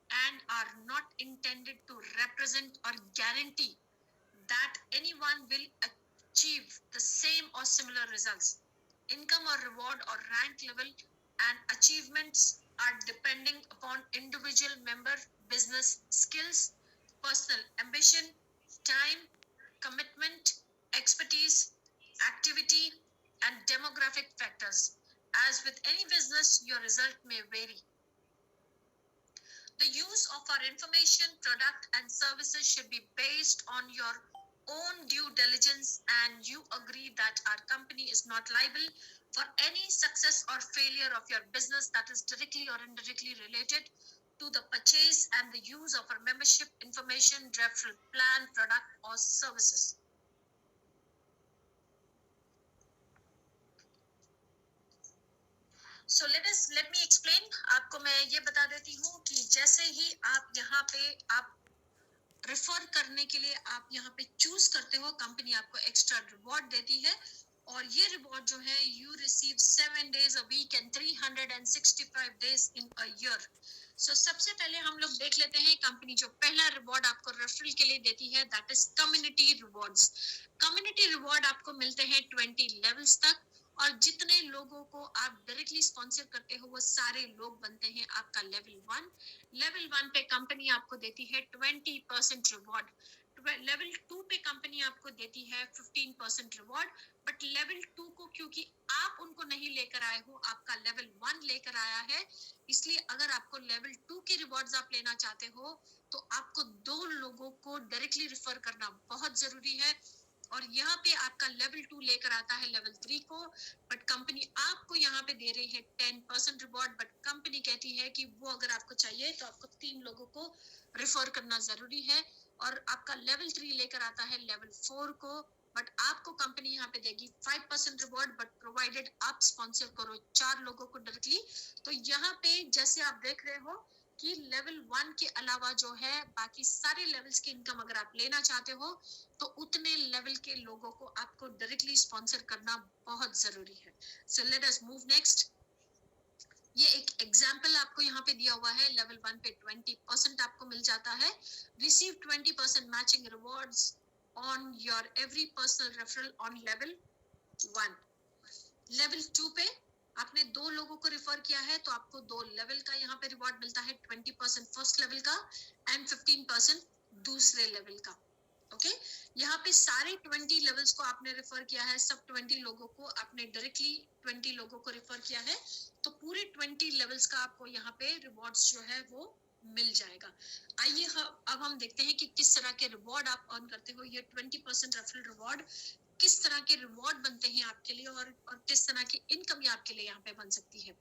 and are not intended to represent or guarantee that anyone will achieve the same or similar results. Income or reward or rank level and achievements are depending upon individual member business skills, personal ambition, time, commitment, expertise, activity, and demographic factors. As with any business, your result may vary. The use of our information, product, and services should be based on your own due diligence, and you agree that our company is not liable for any success or failure of your business that is directly or indirectly related to the purchase and the use of our membership information, referral plan, product, or services. So let me explain. आपको मैं ये बता देती हूँ कि जैसे ही आप यहाँ पे आप रेफर करने के लिए आप यहाँ पे चूज करते हो, कंपनी आपको एक्स्ट्रा रिवॉर्ड देती है, और ये रिवॉर्ड जो है you receive 7 days a week and 365 days in a year. सबसे पहले हम लोग देख लेते हैं कंपनी जो पहला रिवॉर्ड आपको रेफरल के लिए देती है, that is community rewards. Community reward आपको मिलते हैं 20 लेवल्स तक, और जितने लोगों को आप डायरेक्टली स्पॉन्सर करते हो वो सारे लोग बनते हैं आपका लेवल 1। लेवल 1 पे कंपनी आपको देती है 20% रिवॉर्ड। लेवल 2 पे कंपनी आपको देती है 15% रिवॉर्ड। बट लेवल 2 को क्योंकि आप उनको नहीं लेकर आए हो, आपका लेवल 1 लेकर आया है, इसलिए अगर आपको लेवल 2 के रिवॉर्ड्स आप लेना चाहते हो तो आपको 2 लोगों को डायरेक्टली रिफर करना बहुत जरूरी है। और यहाँ पे आपका लेवल 2 लेकर आता है लेवल 3 को, बट कंपनी आपको यहाँ पे दे रही है 10% रिवॉर्ड। बट कंपनी कहती है कि वो अगर आपको चाहिए तो आपको 3 लोगों को रिफर करना जरूरी है। और आपका लेवल 3 लेकर आता है लेवल 4 को, बट आपको कंपनी यहाँ पे देगी 5% रिवॉर्ड, बट प्रोवाइडेड आप स्पॉन्सर करो 4 लोगों को डायरेक्टली। तो यहाँ पे जैसे आप देख रहे हो कि लेवल 1 के अलावा जो है बाकी सारे लेवल्स की इनकम अगर आप लेना चाहते हो तो उतने लेवल के लोगों को आपको डायरेक्टली स्पॉन्सर करना बहुत जरूरी है। So let us move next. ये एक एग्जाम्पल आपको यहाँ पे दिया हुआ है। लेवल 1 पे 20% आपको मिल जाता है। Receive 20% matching rewards on your every personal referral on level 1। Level 2 पे आपने 2 लोगों को रिफर किया है तो आपको 2 लेवल का यहाँ पे रिवॉर्ड मिलता है, 20% फर्स्ट लेवल का एंड 15% दूसरे लेवल का। ओके, यहाँ पे सारे 20 लेवल्स को आपने रेफर किया है, सब 20 लोगों को आपने डायरेक्टली 20 लोगों को रेफर किया है, तो पूरे 20 लेवल्स का आपको यहाँ पे रिवॉर्ड्स जो है वो मिल जाएगा। आइए अब हम देखते हैं कि किस तरह के रिवॉर्ड आप अर्न करते हो। ये 20% रेफरल रिवॉर्ड किस तरह के रिवॉर्ड बनते हैं आपके लिए, और किस तरह की इनकम आपके लिए यहाँ पे बन सकती है।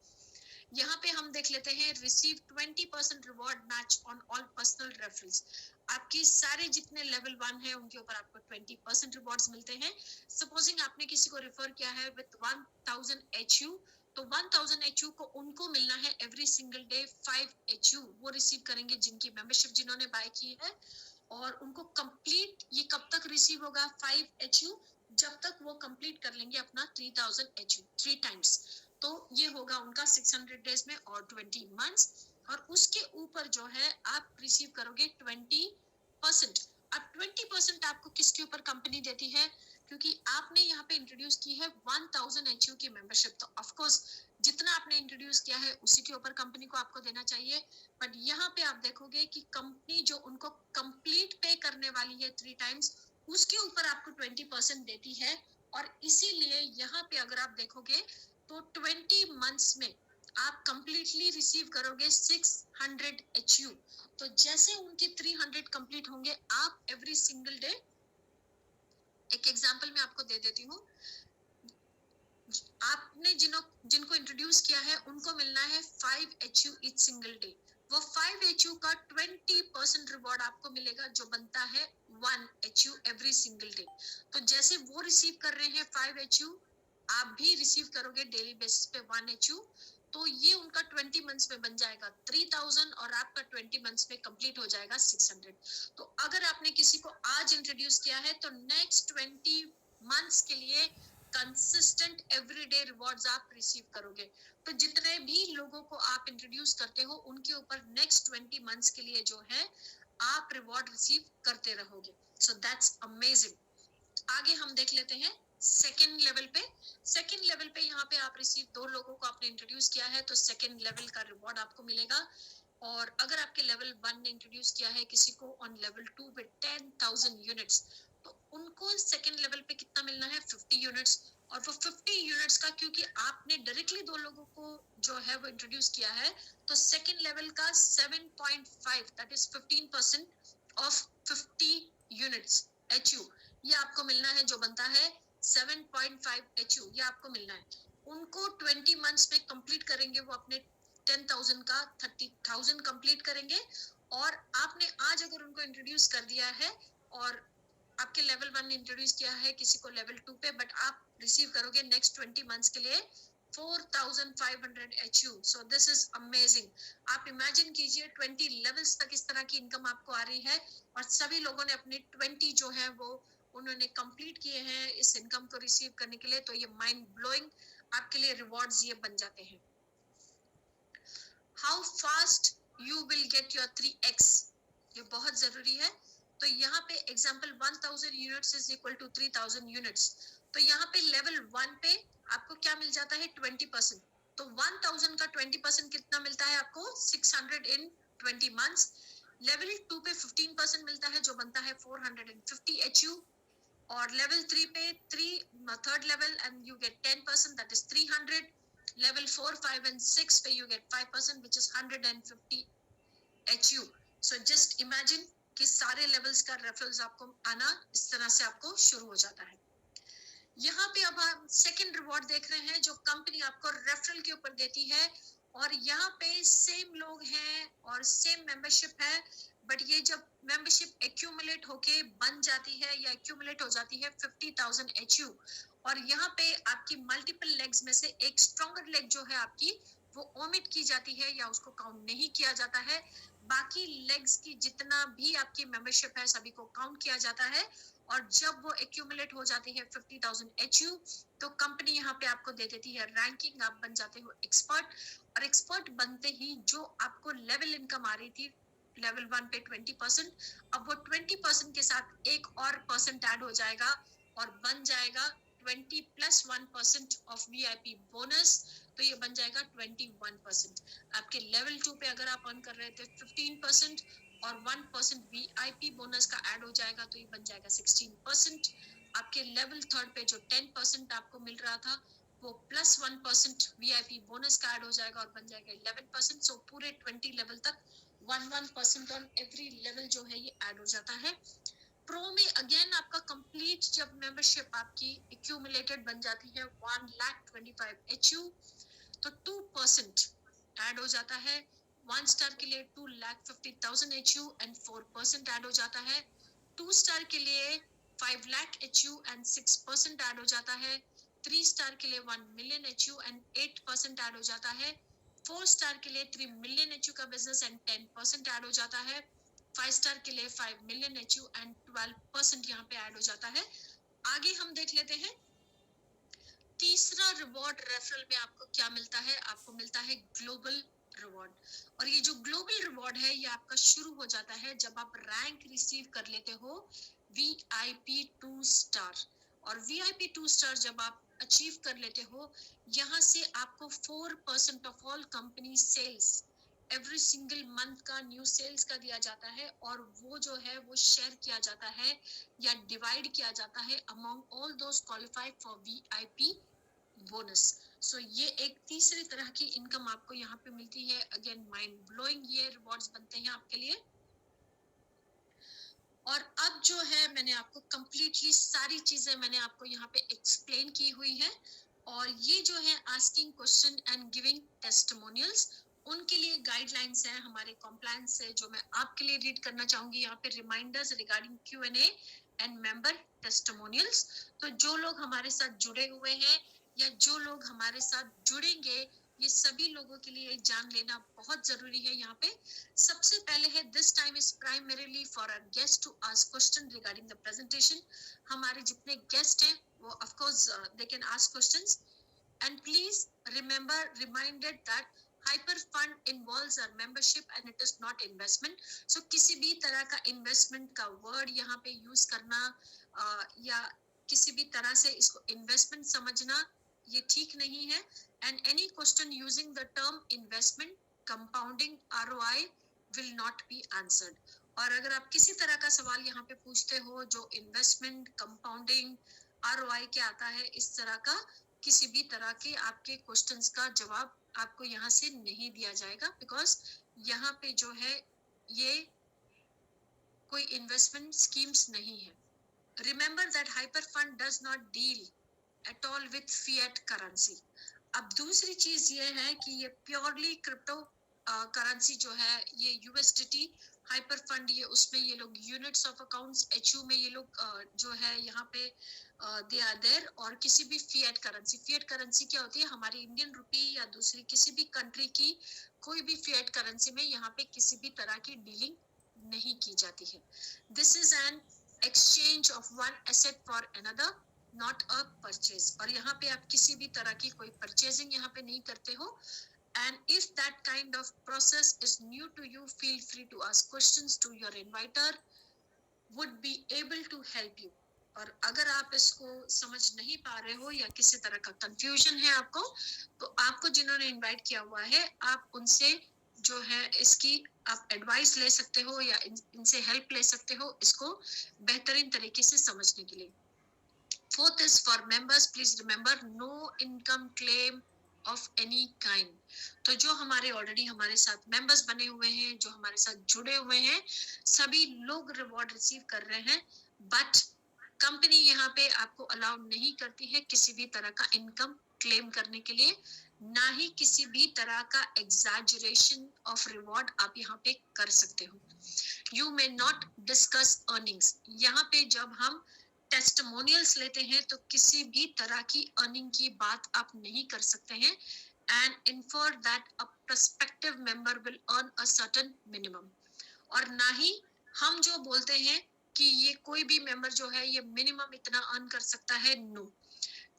यहाँ पे हम देख लेते हैं receive 20% reward match on all personal referrals. आपकी सारे जितने लेवल 1 है उनके ऊपर आपको 20% रिवॉर्ड्स मिलते हैं। सपोजिंग आपने किसी को रेफर किया है विद 1000 HU, तो 1000 HU को उनको मिलना है एवरी सिंगल डे 5 HU वो रिसीव करेंगे जिनकी मेंबरशिप जिन्होंने बाय की है। और उनको कंप्लीट ये कब तक रिसीव होगा 5 HU, जब तक वो कंप्लीट कर लेंगे अपना 3000 HU 3 टाइम्स। तो ये होगा उनका 600 डेज में और 20 मंथ्स। और उसके ऊपर जो है आप रिसीव करोगे 20%। अब 20% आपको किसके ऊपर कंपनी देती है, क्योंकि आपने यहाँ पे इंट्रोड्यूस की है 1000 HU की मेंबरशिप, तो ऑफ कोर्स जितना आपने इंट्रोड्यूस किया है उसी के ऊपर कंपनी को आपको देना चाहिए। बट यहाँ पे आप देखोगे कि कंपनी जो उनको कंप्लीट पे करने वाली है 3 टाइम्स, उसके ऊपर आपको 20% देती है। और इसीलिए यहाँ पे अगर आप देखोगे तो 20 मंथ्स में आप कंप्लीटली रिसीव करोगे 600 HU। तो जैसे उनके 300 कंप्लीट होंगे, आप एवरी सिंगल डे, एक एग्जांपल मैं आपको दे देती हूँ, आपने जिनको इंट्रोड्यूस किया है उनको मिलना है 5 HU ईच सिंगल डे। वो 5 HU का 20% रिवॉर्ड आपको मिलेगा जो बनता है 1 HU एवरी सिंगल डे। तो जैसे वो रिसीव कर रहे हैं 5 HU, आप भी रिसीव करोगे डेली बेसिस पे 1 HU। तो ये उनका 20 मंथ्स में बन जाएगा 3000 और आपका 20 मंथ्स में कंप्लीट हो जाएगा 600। तो अगर आपने किसी को आज इंट्रोड्यूस किया है तो नेक्स्ट 20 मंथ्स के लिए कंसिस्टेंट एवरीडे रिवॉर्ड्स आप रिसीव करोगे। तो जितने भी लोगों को आप इंट्रोड्यूस करते हो उनके ऊपर नेक्स्ट 20 मंथ्स के लिए जो है आप रिवॉर्ड रिसीव करते रहोगे। So that's amazing. आगे हम देख लेते हैं सेकेंड लेवल पे। सेकेंड लेवल पे यहाँ पे आप रिसीव 2 लोगों को आपने इंट्रोड्यूस किया है तो सेकेंड लेवल का रिवॉर्ड आपको मिलेगा। और अगर आपके लेवल 1 ने इंट्रोड्यूस किया है किसी को ऑन लेवल 2 विद 10,000 यूनिट्स, तो उनको सेकेंड लेवल पे कितना मिलना है 50 यूनिट्स। और वो 50 यूनिट्स का क्योंकि आपने डायरेक्टली 2 लोगों को जो है वो इंट्रोड्यूस किया है, तो सेकेंड लेवल का 7.5 that is 15% of 50 units HU ये आपको मिलना है, जो बनता है 7.5 HU ये आपको मिलना है। उनको 20 मंथ्स में कंप्लीट करेंगे वो अपने 10,000 का 30,000 कंप्लीट करेंगे। और आपने आज अगर उनको इंट्रोड्यूस कर दिया है और आपके लेवल 1 ने इंट्रोड्यूस किया है किसी को लेवल 2 पे, बट आप रिसीव करोगे नेक्स्ट 20 मंथ्स के लिए 4,500 HU। So this is amazing. आप इमेजिन कीजिए 20 लेवल्स तक इस तरह की इनकम आपको आ रही है और सभी लोगों ने अपने 20 जो है वो उन्होंने कंप्लीट किए हैं इस इनकम को रिसीव करने के लिए। तो ये माइंड ब्लोइंग आपके लिए रिवॉर्ड्स ये बन जाते हैं। How fast you will get your 3x. ये बहुत जरूरी है। तो यहाँ पे example 1000 units is equal to 3000 units. तो यहाँ पे लेवल 1 पे आपको क्या मिल जाता है 20%। तो 1000 का 20% कितना मिलता है आपको 600 इन 20 मंथ्स। लेवल 2 पे 15% मिलता है जो बनता है 450 HU। और लेवल 3 पे third level and you get 10% that is 300। Level 4, 5 and 6 पे you get 5% which is 150 HU। So just imagine कि सारे लेवल्स का रेफरल्स आपको आना इस तरह से आपको शुरू हो जाता है। यहाँ पे अब हम सेकंड रिवॉर्ड देख रहे हैं जो कंपनी आपको रेफरल के ऊपर देती है। और यहाँ पे सेम लोग हैं और सेम मेंबरशिप है, बट ये जब मेंबरशिप एक्यूमुलेट होके बन जाती है या एक्यूमुलेट हो जाती है 50,000 HU। और यहाँ पे आपकी मल्टीपल लेग्स में से एक स्ट्रॉन्गर लेग जो है आपकी वो ओमिट की जाती है या उसको काउंट नहीं किया जाता है। बाकी लेग्स की जितना भी आपकी मेंबरशिप है सभी को काउंट किया जाता है। और जब वो एक्यूमुलेट हो जाती है 50,000 HU तो कंपनी यहाँ पे आपको दे देती है रैंकिंग, आप बन जाते हो एक्सपर्ट। और एक्सपर्ट बनते ही जो आपको लेवल इनकम आ रही थी लेवल 1 पे 20%, अब वो 20% के साथ एक और परसेंट ऐड हो जाएगा और बन जाएगा 20 + 1% ऑफ VIP बोनस। तो ये बन जाएगा 21%। आपके लेवल 2 पे अगर आप अर्न कर रहे थे 15% और 1% VIP बोनस का ऐड हो जाएगा तो ये बन जाएगा 16%। आपके लेवल 3 पे जो 10% आपको मिल रहा था वो +1% VIP बोनस का ऐड हो जाएगा और बन जाएगा 11%। सो पूरे 20 लेवल तक 1% ऑन एवरी लेवल जो है ये ऐड हो जाता है। प्रो में अगेन आपका कंप्लीट जब मेंबरशिप आपकी एक्यूमुलेटेड बन जाती है 1,25,000 HU तो 2% ऐड हो जाता है। 1 स्टार के लिए 2,50,000 HU एंड 4% ऐड हो जाता है। 2 स्टार के लिए 5 लाख HU एंड 6% ऐड हो जाता है। 3 स्टार के लिए 1 मिलियन HU एंड 8% ऐड हो जाता है। 4 स्टार के लिए 3 मिलियन HU का बिजनेस एंड 10% ऐड हो जाता है। 5 स्टार के लिए 5 मिलियन HU एंड 12% यहाँ पे ऐड हो जाता है। आगे हम देख लेते हैं तीसरा रिवॉर्ड रेफरल में आपको क्या मिलता है। आपको मिलता है ग्लोबल रिवॉर्ड। और ये जो ग्लोबल रिवॉर्ड है ये आपका शुरू हो जाता है जब आप रैंक रिसीव कर लेते हो VIP 2 स्टार। और VIP 2 स्टार जब आप अचीव कर लेते हो यहाँ से आपको 4% off all company sales every single month का न्यू सेल्स का दिया जाता है और वो जो है वो शेयर किया जाता है या डिवाइड किया जाता है among all those qualified for VIP bonus. So ये एक तीसरी तरह की इनकम आपको यहाँ पे मिलती है। अगेन माइंड ब्लोइंग ये रिवॉर्ड्स बनते हैं आपके लिए। और अब जो है मैंने आपको कंप्लीटली सारी चीजें मैंने आपको यहाँ पे एक्सप्लेन की हुई है। और ये जो है asking question and giving testimonials उनके लिए गाइडलाइंस है हमारे कॉम्प्लायंस से जो मैं आपके लिए रीड करना चाहूंगी यहाँ पे reminders regarding Q&A and member testimonials. तो जो लोग हमारे साथ जुड़े हुए हैं या जो लोग हमारे साथ जुड़ेंगे ये सभी लोगों के लिए जान लेना बहुत जरूरी है। यहाँ पे सबसे पहले है this time is primarily for a guest to ask question regarding the presentation. हमारे जितने गेस्ट हैं वो of course they can ask questions and please remember reminded that HyperFund involves a membership and it is not investment. So किसी भी तरह का investment का word यहाँ पे यूज करना या किसी भी तरह से इसको इन्वेस्टमेंट समझना ये ठीक नहीं है। And any question using the term investment compounding ROI will not be answered। और अगर आप किसी तरह का सवाल यहाँ पे पूछते हो जो इन्वेस्टमेंट कंपाउंडिंग ROI क्या आता है इस तरह का किसी भी तरह के आपके क्वेश्चंस का जवाब आपको यहाँ से नहीं दिया जाएगा बिकॉज यहाँ पे जो है ये कोई इन्वेस्टमेंट स्कीम्स नहीं है। Remember that hyper fund does not deal at all with fiat currency. अब दूसरी चीज ये है कि ये प्योरली क्रिप्टो करेंसी जो है ये USDT हाइपर फंड ये उसमें ये लोग यूनिट्स ऑफ अकाउंट्स HU में ये लोग जो है यहाँ पे दे आर देयर। और किसी भी फिएट करेंसी क्या होती है हमारी इंडियन रुपी या दूसरी किसी भी कंट्री की कोई भी फिएट करेंसी में यहाँ पे किसी भी तरह की डीलिंग नहीं की जाती है। This is an exchange of one asset for another not a purchase. और यहाँ पे आप किसी भी तरह की कोई परचेजिंग यहाँ पे नहीं करते हो। And if that kind of process is new to you, feel free to ask questions to your inviter, would be able to help you. और अगर आप इसको समझ नहीं पा रहे हो या किसी तरह का कंफ्यूजन है आपको, तो आपको जिन्होंने इनवाइट किया हुआ है, आप उनसे जो है इसकी आप एडवाइस ले सकते हो या इनसे हेल्प ले सकते हो इसको बेहतरीन तरीके से समझने के लिए. Fourth is for members, please remember no income claim of any kind. तो जो हमारे ऑलरेडी हमारे साथ मेंबर्स बने हुए हैं, जो हमारे साथ जुड़े हुए हैं, सभी लोग रिवॉर्ड रिसीव कर रहे हैं, बट कंपनी यहाँ पे आपको अलाउ नहीं करती है किसी भी तरह का इनकम क्लेम करने के लिए, ना ही किसी भी तरह का एग्जैजरेशन ऑफ रिवॉर्ड आप यहाँ पे कर सकते हो. You may not discuss earnings. यहाँ पे जब हम टेस्टिमोनियल्स लेते हैं तो किसी भी तरह की अर्निंग की बात आप नहीं कर सकते हैं, and infer that a prospective member will earn a certain minimum. और ना ही हम जो बोलते हैं कि ये कोई भी मेंबर जो है ये मिनिमम इतना अर्न कर सकता है, no.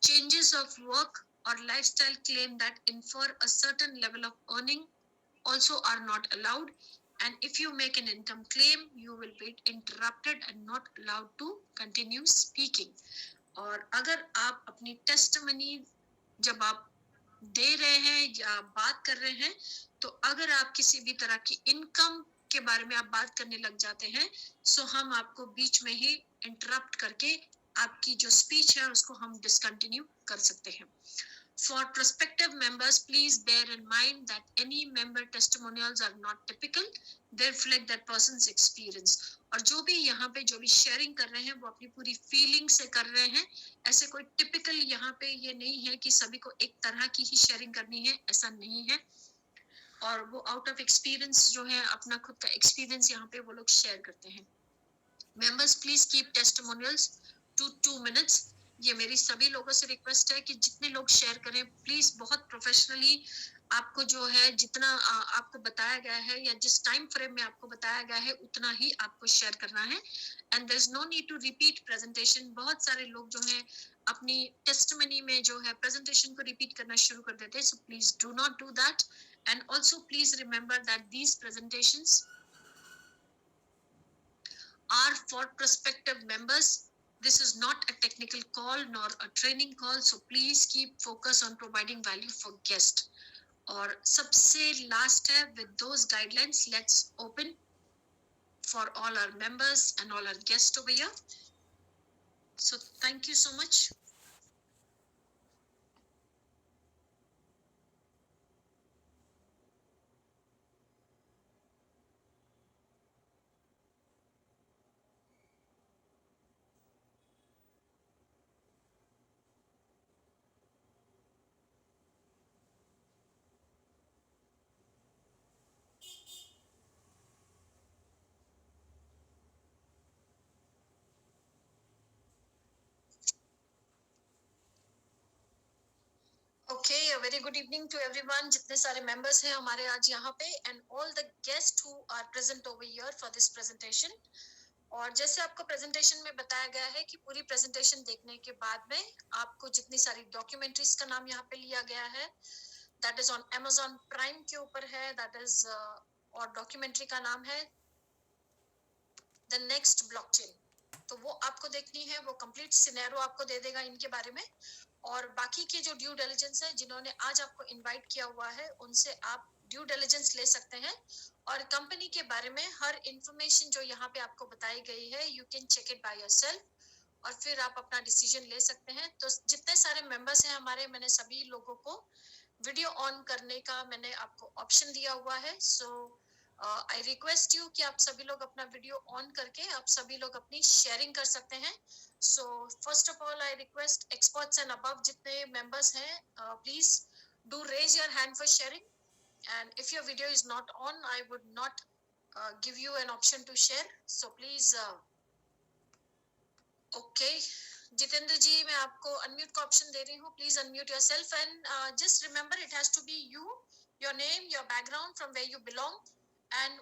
Changes of work or lifestyle claim that infer a certain level of earning also are not allowed, and if you make an income claim you will be interrupted and not allowed to continue speaking. और अगर आप अपनी testimony जब आप दे रहे हैं या बात कर रहे हैं, तो अगर आप किसी भी तरह की इनकम के बारे में आप बात करने लग जाते हैं, सो हम आपको बीच में ही इंटरप्ट करके आपकी जो स्पीच है उसको हम डिसकंटिन्यू कर सकते हैं. For prospective members, please bear in mind that any member testimonials are not typical. They reflect that person's experience. और जो भी यहाँ पे जो भी शेयरिंग कर रहे हैं वो अपनी पूरी फीलिंग से कर रहे हैं. ऐसे कोई टिपिकल यहाँ पे ये नहीं है कि सभी को एक तरह की ही शेयरिंग करनी है, ऐसा नहीं है. और वो आउट ऑफ एक्सपीरियंस जो है अपना खुद का एक्सपीरियंस यहाँ पे वो लोग शेयर करते हैं. Members, please keep testimonials to 2 minutes. ये मेरी सभी लोगों से रिक्वेस्ट है कि जितने लोग शेयर करें प्लीज बहुत प्रोफेशनली आपको जो है जितना आपको बताया गया है या जिस टाइम फ्रेम में आपको बताया गया है उतना ही आपको शेयर करना है. And there is no need to repeat presentation. बहुत सारे लोग जो है अपनी टेस्टिमनी में जो है प्रेजेंटेशन को रिपीट करना शुरू कर देते हैं, so please do not do that. And also please remember that these presentations are for prospective members. This is not a technical call nor a training call, so please keep focus on providing value for guests. और सबसे last है, with those guidelines, let's open for all our members and all our guests over here. So thank you so much. Okay, a very good evening to everyone. जितने सारे members हैं हमारे आज यहाँ पे and all the guests who are present over here for this presentation. और जैसे आपको प्रेजेंटेशन में बताया गया है कि पूरी प्रेजेंटेशन देखने के बाद में आपको जितनी सारी डॉक्यूमेंट्रीज का नाम यहाँ पे लिया गया है, that is on Amazon prime के ऊपर है, दैट इज और डॉक्यूमेंट्री का नाम है द नेक्स्ट ब्लॉकचेन. तो वो आपको देखनी है, वो कंप्लीट सिनेरियो आपको दे देगा इनके बारे में. और बाकी के जो ड्यू डिलिजेंस है जिन्होंने आज आपको इनवाइट किया हुआ है उनसे आप ड्यू डिलिजेंस ले सकते हैं. और कंपनी के बारे में हर इंफॉर्मेशन जो यहाँ पे आपको बताई गई है you can check it by yourself और फिर आप अपना डिसीजन ले सकते हैं. तो जितने सारे मेंबर्स हैं हमारे, मैंने सभी लोगों को वीडियो ऑन करने का मैंने आपको ऑप्शन दिया हुआ है. सो आई रिक्वेस्ट यू कि आप सभी लोग अपना वीडियो ऑन करके आप सभी लोग अपनी शेयरिंग कर सकते हैं. So first of all, I request experts and above जितने members हैं, please do raise your hand for sharing. And if your video is not on, I would not give you an option to share. So please, okay, Jitendra ji, मैं आपको unmute का option दे रही हूँ. Please unmute yourself and just remember it has to be you, your name, your background, from where you belong, and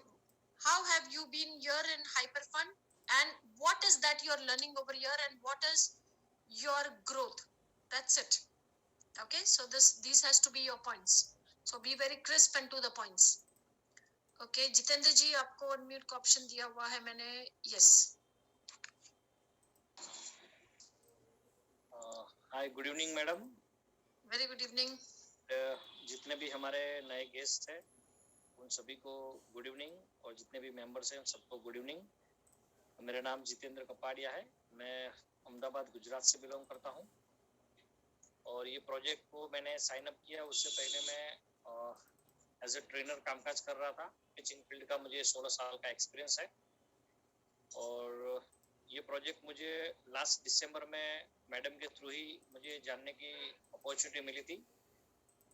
how have you been here in Hyperfund. And what is that you're learning over here and what is your growth. That's it. Okay, so these has to be your points. So be very crisp and to the points. Okay, Jitendra जी आपको unmute का option दिया हुआ है मैंने. Yes. Hi, good evening madam. Very good evening. जितने भी हमारे नए गेस्ट हैं उन सभी को गुड इवनिंग, और जितने भी मेंबर्स हैं उन सबको गुड इवनिंग. मेरा नाम जितेंद्र कपाड़िया है. मैं अहमदाबाद गुजरात से बिलोंग करता हूं, और ये प्रोजेक्ट को मैंने साइन अप किया. उससे पहले मैं एज ए ट्रेनर कामकाज कर रहा था. टीचिंग फील्ड का मुझे 16 साल का एक्सपीरियंस है, और ये प्रोजेक्ट मुझे लास्ट दिसंबर में मैडम के थ्रू ही मुझे जानने की अपॉर्चुनिटी मिली थी.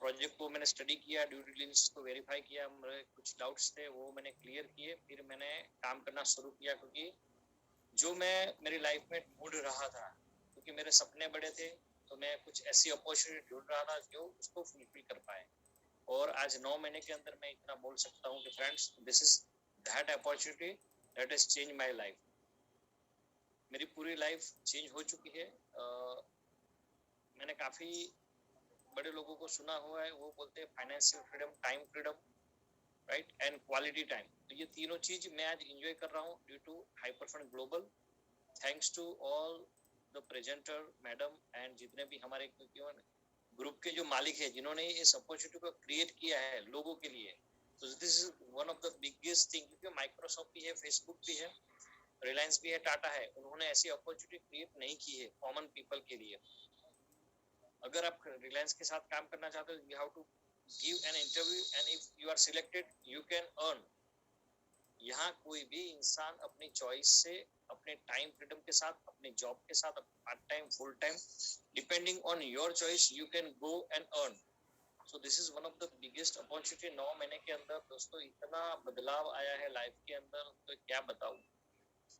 प्रोजेक्ट को मैंने स्टडी किया, ड्यू डिलिजेंस को वेरीफाई किया, मेरे कुछ डाउट्स थे वो मैंने क्लियर किए, फिर मैंने काम करना शुरू किया. क्योंकि जो मैं मेरी लाइफ में ढूंढ रहा था, क्योंकि मेरे सपने बड़े थे, तो मैं कुछ ऐसी अपॉर्चुनिटी ढूंढ रहा था जो उसको फुलफिल कर पाए. और आज 9 महीने के अंदर मैं इतना बोल सकता हूँ कि friends, this is that opportunity that has change my life. मेरी पूरी लाइफ चेंज हो चुकी है. मैंने काफ़ी बड़े लोगों को सुना हुआ है, वो बोलते हैं financial freedom, time freedom, right, and quality time. तो ये तीनों चीज मैं आज एंजॉय कर रहा हूँ due to HyperFund global. Thanks to all the presenter madam and जितने भी हमारे ग्रुप के जो मालिक है, जिन्होंने इस अपॉर्चुनिटी को क्रिएट किया है लोगों के लिए. तो this is one of the biggest thing. क्योंकि माइक्रोसॉफ्ट भी है, फेसबुक भी है, रिलायंस भी है, टाटा है, उन्होंने ऐसी अपॉर्चुनिटी क्रिएट नहीं की है कॉमन पीपल के लिए. अगर आप रिलायंस के साथ काम करना चाहते हो, you have to give an interview, and if you are selected you can earn. यहाँ कोई भी इंसान अपनी चॉइस से, अपने टाइम फ्रीडम के साथ, अपने जॉब के साथ, part time, full time, depending on your choice, you can go and earn. So this is one of the biggest opportunity. 9 महीने के अंदर दोस्तों इतना बदलाव आया है लाइफ के अंदर, तो क्या बताऊं.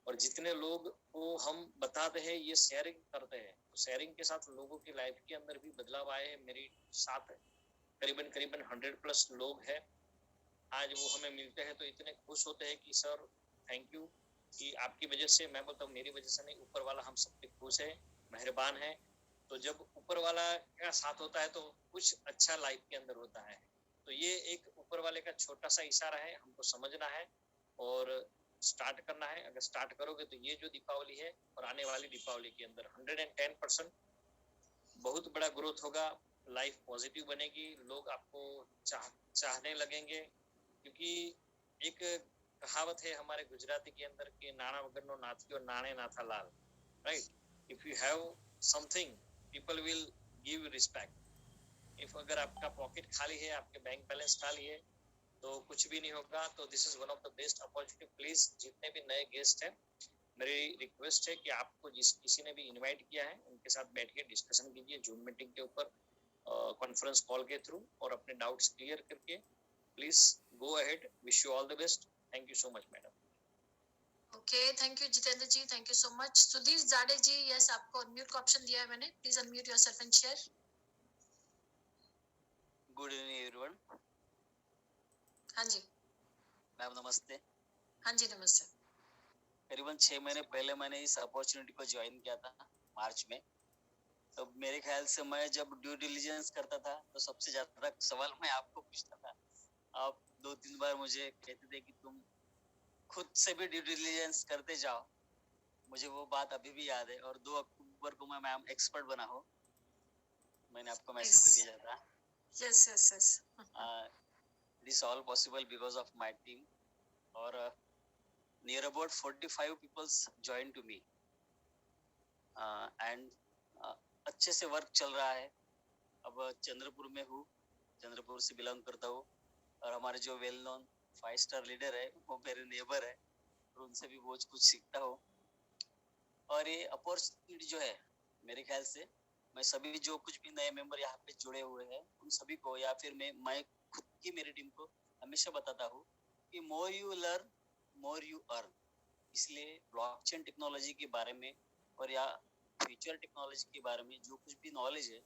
और जितने लोग को हम बताते हैं, ये शेयरिंग करते हैं, तो शेयरिंग के साथ लोगों की लाइफ के अंदर भी बदलाव आए हैं. मेरी साथ करीबन 100+ लोग हैं. आज वो हमें मिलते हैं तो इतने खुश होते हैं कि सर थैंक यू, कि आपकी वजह से, मैं बोलता हूँ मेरी वजह से नहीं, ऊपर वाला हम सब पे खुश है, मेहरबान है. तो जब ऊपर वाला का साथ होता है तो कुछ अच्छा लाइफ के अंदर होता है. तो ये एक ऊपर वाले का छोटा सा इशारा है, हमको समझना है और स्टार्ट करना है. अगर स्टार्ट करोगे तो ये जो दीपावली है और आने वाली दीपावली के अंदर 110% बहुत बड़ा ग्रोथ होगा. लाइफ पॉजिटिव बनेगी, लोग आपको चाहने लगेंगे. क्योंकि एक कहावत है हमारे गुजराती के अंदर कि नाना वगरनो नाथी और नाणे नाथा लाल, right. If you have something people will give respect. If अगर आपका पॉकेट खाली है, आपके बैंक बैलेंस खाली है, तो कुछ भी नहीं होगा. तो this is one of the best opportunity. Please जितने भी नए गेस्ट हैं, मेरी रिक्वेस्ट है कि आपको जिस किसी ने भी इनवाइट किया है उनके साथ बैठ के डिस्कशन कीजिए जूम मीटिंग के ऊपर, कॉन्फ्रेंस कॉल के थ्रू, और अपने डाउट्स क्लियर करके please go ahead. Wish you all the best. Thank you so much madam. Okay, thank you Jitendra ji, thank you so much. Sudhir Jade ji, yes आपको अनम्यूट का ऑप्शन दिया है मैंने. Please unmute yourself and share. Good evening everyone. हाँ जी ma'am नमस्ते. हाँ जी नमस्ते. करीबन 6 महीने पहले मैंने इस अपॉर्चुनिटी को ज्वाइन किया था मार्च में. तो मेरे ख्याल से मैं जब ड्यू डिलिजेंस करता था तो सबसे ज्यादा सवाल मैं आपको पूछता था. आप 2-3 बार मुझे कहते थे कि तुम खुद से भी ड्यू डिलिजेंस करते जाओ. मुझे वो बात अभी भी याद है. और 2 अक्टूबर को मैं मैम एक्सपर्ट बना हो, मैंने आपको मैसेज भी भेजा था. Yes yes yes. It is all possible because of my team. और near about 45 people joined to me. And अच्छे से वर्क चल रहा है. अब चंद्रपुर में हूँ, चंद्रपुर से बिलोंग करता हूँ, और हमारे जो वेल नोन 5 स्टार लीडर है वो मेरे नेबर है, और उनसे भी बहुत कुछ सीखता हूँ. और ये अपॉर्चुनिटी जो है, मेरे ख्याल से मैं सभी जो कुछ भी नए मेंबर यहाँ पे जुड़े हुए हैं उन सभी को, या फिर मैं खुद की मेरी टीम को हमेशा बताता हूँ कि more you learn more you earn. इसलिए ब्लॉकचेन टेक्नोलॉजी के बारे में और या फ्यूचर टेक्नोलॉजी के बारे में जो कुछ भी नॉलेज है,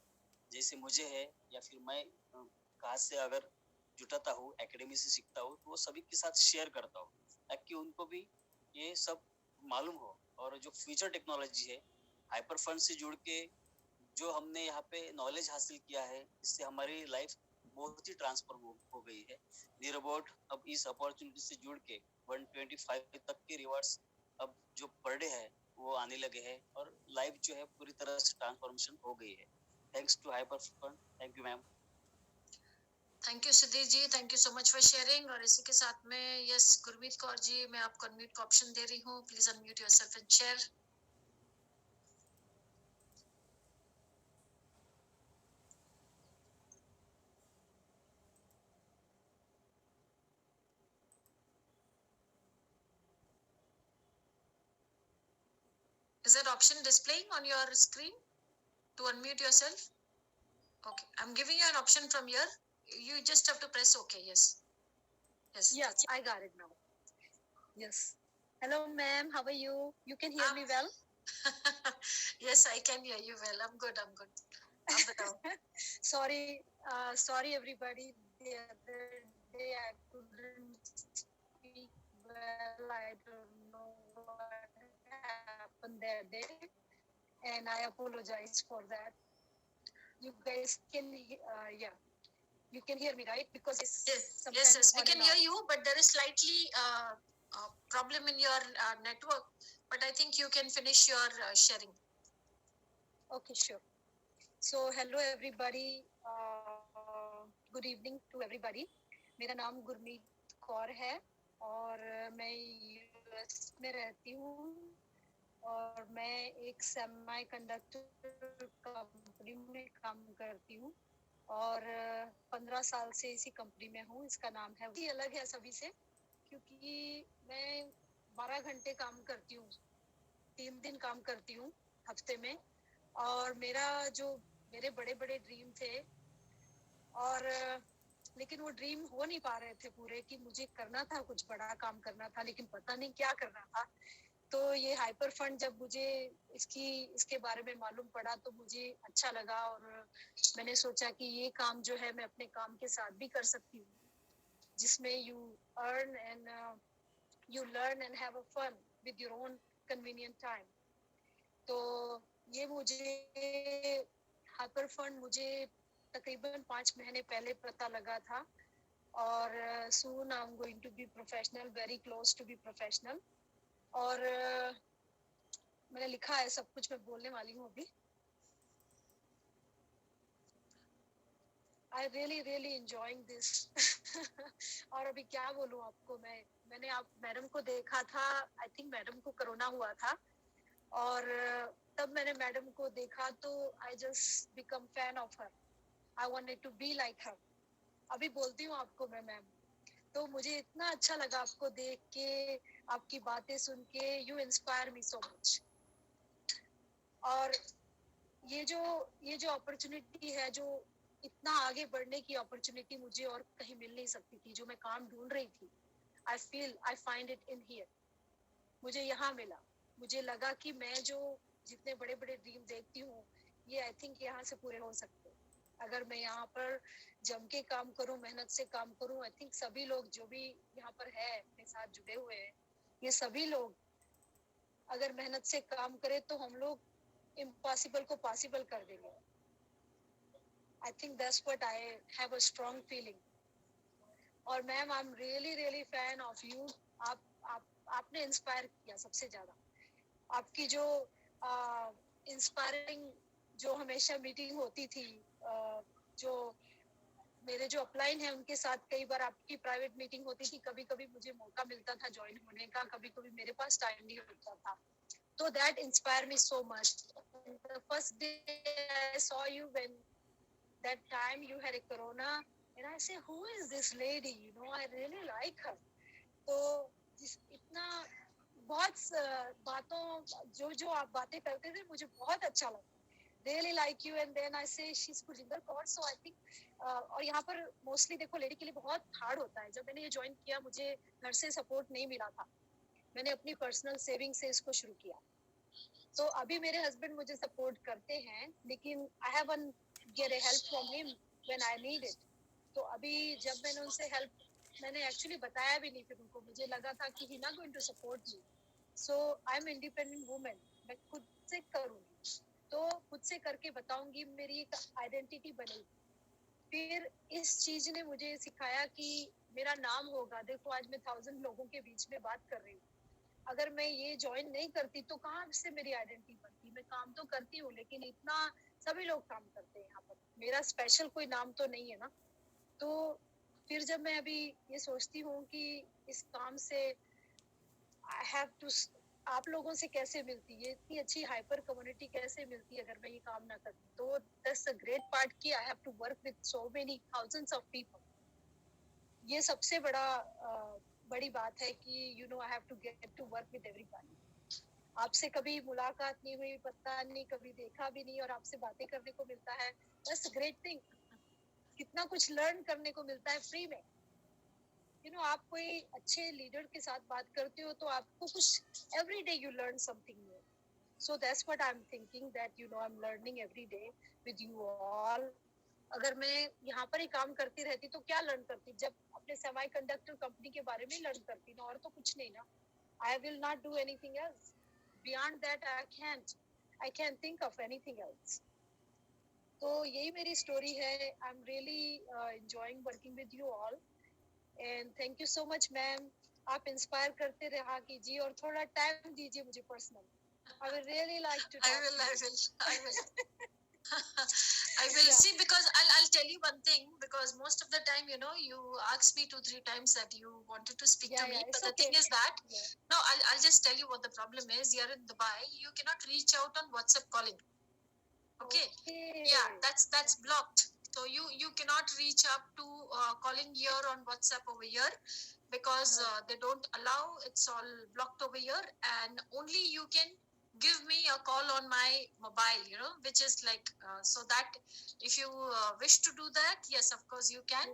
जैसे मुझे है या फिर मैं कहाँ से अगर जुटाता हूँ, एकेडमी से सीखता हूँ, तो वो सभी के साथ शेयर करता हूँ ताकि उनको भी ये सब मालूम हो. और जो फ्यूचर टेक्नोलॉजी है, हाइपर फंड से जुड़ के जो हमने यहाँ पे नॉलेज हासिल किया है, इससे हमारी लाइफ बहुत ही ट्रांसफॉर्म हो गई है। नियर अबाउट अब इस अपॉर्चुनिटी से जुड़ के 125 तक के रिवार्ड्स अब जो पर डे है वो आने लगे हैं और लाइफ जो है पूरी तरह से ट्रांसफॉर्मेशन हो गई है। Thanks to hyper fund. Thank you ma'am. Thank you Sudhir ji, thank you so much for sharing. और इसी के साथ में यस गुरमीत कौर जी, मैं आपको अनम्यूट का ऑप्शन दे रही हूँ। Please unmute yourself and share. Is that option displaying on your screen to unmute yourself? Okay, I'm giving you an option from here. You just have to press OK. Yes. Yes. Yeah, I got it now. Yes. Hello, ma'am. How are you? You can hear me well? Yes, I can hear you well. I'm good. I'm good. आप बताओ। Sorry, everybody. The other day I couldn't speak well. I don't know what happened that day, and I apologize for that. You guys can, yeah, you can hear me, right? Because it's yes, we can hear you, but there is slightly problem in your network. But I think you can finish your sharing. Okay, sure. So hello everybody. Good evening to everybody. मेरा नाम गुरमीत कौर है और मैं US में रहती हूँ और मैं एक सेमी कंडक्टर कंपनी में काम करती हूँ और 15 साल से इसी कंपनी में हूँ। इसका नाम है, ये अलग है सभी से क्योंकि मैं 12 घंटे काम करती हूँ, 3 दिन काम करती हूँ हफ्ते में। और मेरे बड़े बड़े ड्रीम थे और लेकिन वो ड्रीम हो नहीं पा रहे थे पूरे, कि मुझे करना था, कुछ बड़ा काम करना था लेकिन पता नहीं क्या करना था। तो ये हाइपर फंड जब मुझे इसके बारे में मालूम पड़ा तो मुझे अच्छा लगा और मैंने सोचा कि ये काम जो है मैं अपने काम के साथ भी कर सकती हूँ, जिसमें you earn and you learn and have a fun with your own convenient time. तो ये मुझे हाइपर फंड मुझे तकरीबन 5 महीने पहले पता लगा था और soon I am going to be professional, very close to be professional. और मैंने लिखा है सब कुछ, मैं बोलने वाली हूँ अभी। आई रियली एंजॉयिंग दिस और अभी क्या बोलूँ आपको, मैंने आप मैडम को देखा था, आई थिंक मैडम को कोरोना हुआ था और तब मैंने मैडम को देखा तो I just become fan of her. I wanted to be like her. अभी बोलती हूँ आपको मैं मैम, तो मुझे इतना अच्छा लगा आपको देख के, आपकी बातें सुन के। You inspire me so much. और ये जो अपॉर्चुनिटी है, जो इतना आगे बढ़ने की अपॉर्चुनिटी मुझे और कहीं मिल नहीं सकती थी, जो मैं काम ढूंढ रही थी, I find it in here. मुझे यहाँ मिला। मुझे लगा कि मैं जो जितने बड़े बड़े ड्रीम देखती हूँ, ये आई थिंक यहाँ से पूरे हो सकते हैं अगर मैं यहाँ पर जम के काम करूँ, मेहनत से काम करूँ। आई थिंक सभी लोग जो भी यहाँ पर है अपने साथ जुड़े हुए हैं, ये सभी लोग अगर मेहनत से काम करें तो हम लोग इम्पॉसिबल को पॉसिबल कर देंगे। I think that's what I have a strong feeling. और ma'am I am really fan of you. आपने इंस्पायर किया सबसे ज्यादा। आपकी जो इंस्पायरिंग जो हमेशा मीटिंग होती थी, जो मेरे जो अपलाइन है उनके साथ कई बार आपकी प्राइवेट मीटिंग होती थी, कभी कभी मुझे मौका मिलता था ज्वाइन होने का, कभी कभी मेरे पास टाइम नहीं होता था। तो that inspire me so much. The first day I saw you, when that time you had a corona, and I say, who is this lady? You know, I really like her. तो इतना बहुत बातों जो आप बातें करते थे मुझे बहुत अच्छा लगा। Really like you, and then I say she's Gurjinder Kaur. So I think और यहाँ पर मोस्टली देखो लेडी के लिए बहुत हार्ड होता है। जब मैंने ये ज्वाइन किया मुझे घर से सपोर्ट नहीं मिला था, मैंने अपनी पर्सनल सेविंग से इसको शुरू किया। तो अभी मेरे हस्बैंड मुझे सपोर्ट करते हैं, लेकिन I have get A help from him when I need it. तो अभी जब मैंने उनसे हेल्प, मैंने एक्चुअली बताया भी नहीं फिर उनको, मुझे लगा था कि he not going to support me. So I am independent women, मैं खुद से करूँगी तो खुद से करके बताऊंगी, मेरी एक आइडेंटिटी बनेगी। फिर इस चीज ने मुझे सिखाया कि मेरा नाम होगा। देखो आज मैं 1000 लोगों के बीच में बात कर रही हूँ, अगर मैं ये ज्वाइन नहीं करती तो कहाँ से मेरी आइडेंटिटी बनती। मैं काम तो करती हूँ लेकिन इतना सभी लोग काम करते हैं यहाँ पर, मेरा स्पेशल कोई नाम तो नहीं है ना। तो फिर जब मैं अभी ये सोचती हूँ कि इस काम से आई हैव टू, आप लोगों से कैसे मिलती है इतनी अच्छी हाइपर कम्युनिटी कैसे मिलती है अगर मैं ये काम ना करती। तो दैट्स अ ग्रेट पार्ट कि I have to work with so many thousands of people. ये सबसे बड़ी बात है कि you know I have to get to work with everybody. आपसे कभी मुलाकात नहीं हुई, पता नहीं, कभी देखा भी नहीं और आपसे बातें करने को मिलता है, दैट्स अ ग्रेट थिंग। कितना कुछ लर्न करने को मिलता है फ्री में। यू नो आप कोई अच्छे लीडर के साथ बात करते हो तो आपको कुछ every day you learn something new. So that's what I am thinking that you know I am learning every day with you all. अगर मैं यहाँ पर ही काम करती रहती तो क्या लर्न करती, जब अपने सेमीकंडक्टर कंपनी के बारे में लर्न करती ना, और तो कुछ नहीं ना। I will not do anything else beyond that. I can think of anything else. तो यही मेरी स्टोरी है। I am really enjoying working with you all and thank you so much ma'am. आप इंस्पायर करते रहा कीजिए और थोड़ा टाइम दीजिए मुझे personal. I will really like to I will. I will Yeah. see, because I'll tell you one thing, because most of the time, you know, you asked me 2-3 times that you wanted to speak to me, Yeah, but it's the thing okay. is that Yeah. no, I'll just tell you what the problem is. You're in Dubai, you cannot reach out on WhatsApp calling. Okay. Yeah, that's blocked. So you cannot reach up to calling here on WhatsApp over here, because they don't allow. It's all blocked over here, and only you can give me a call on my mobile, you know, which is like so that if you wish to do that, yes, of course you can.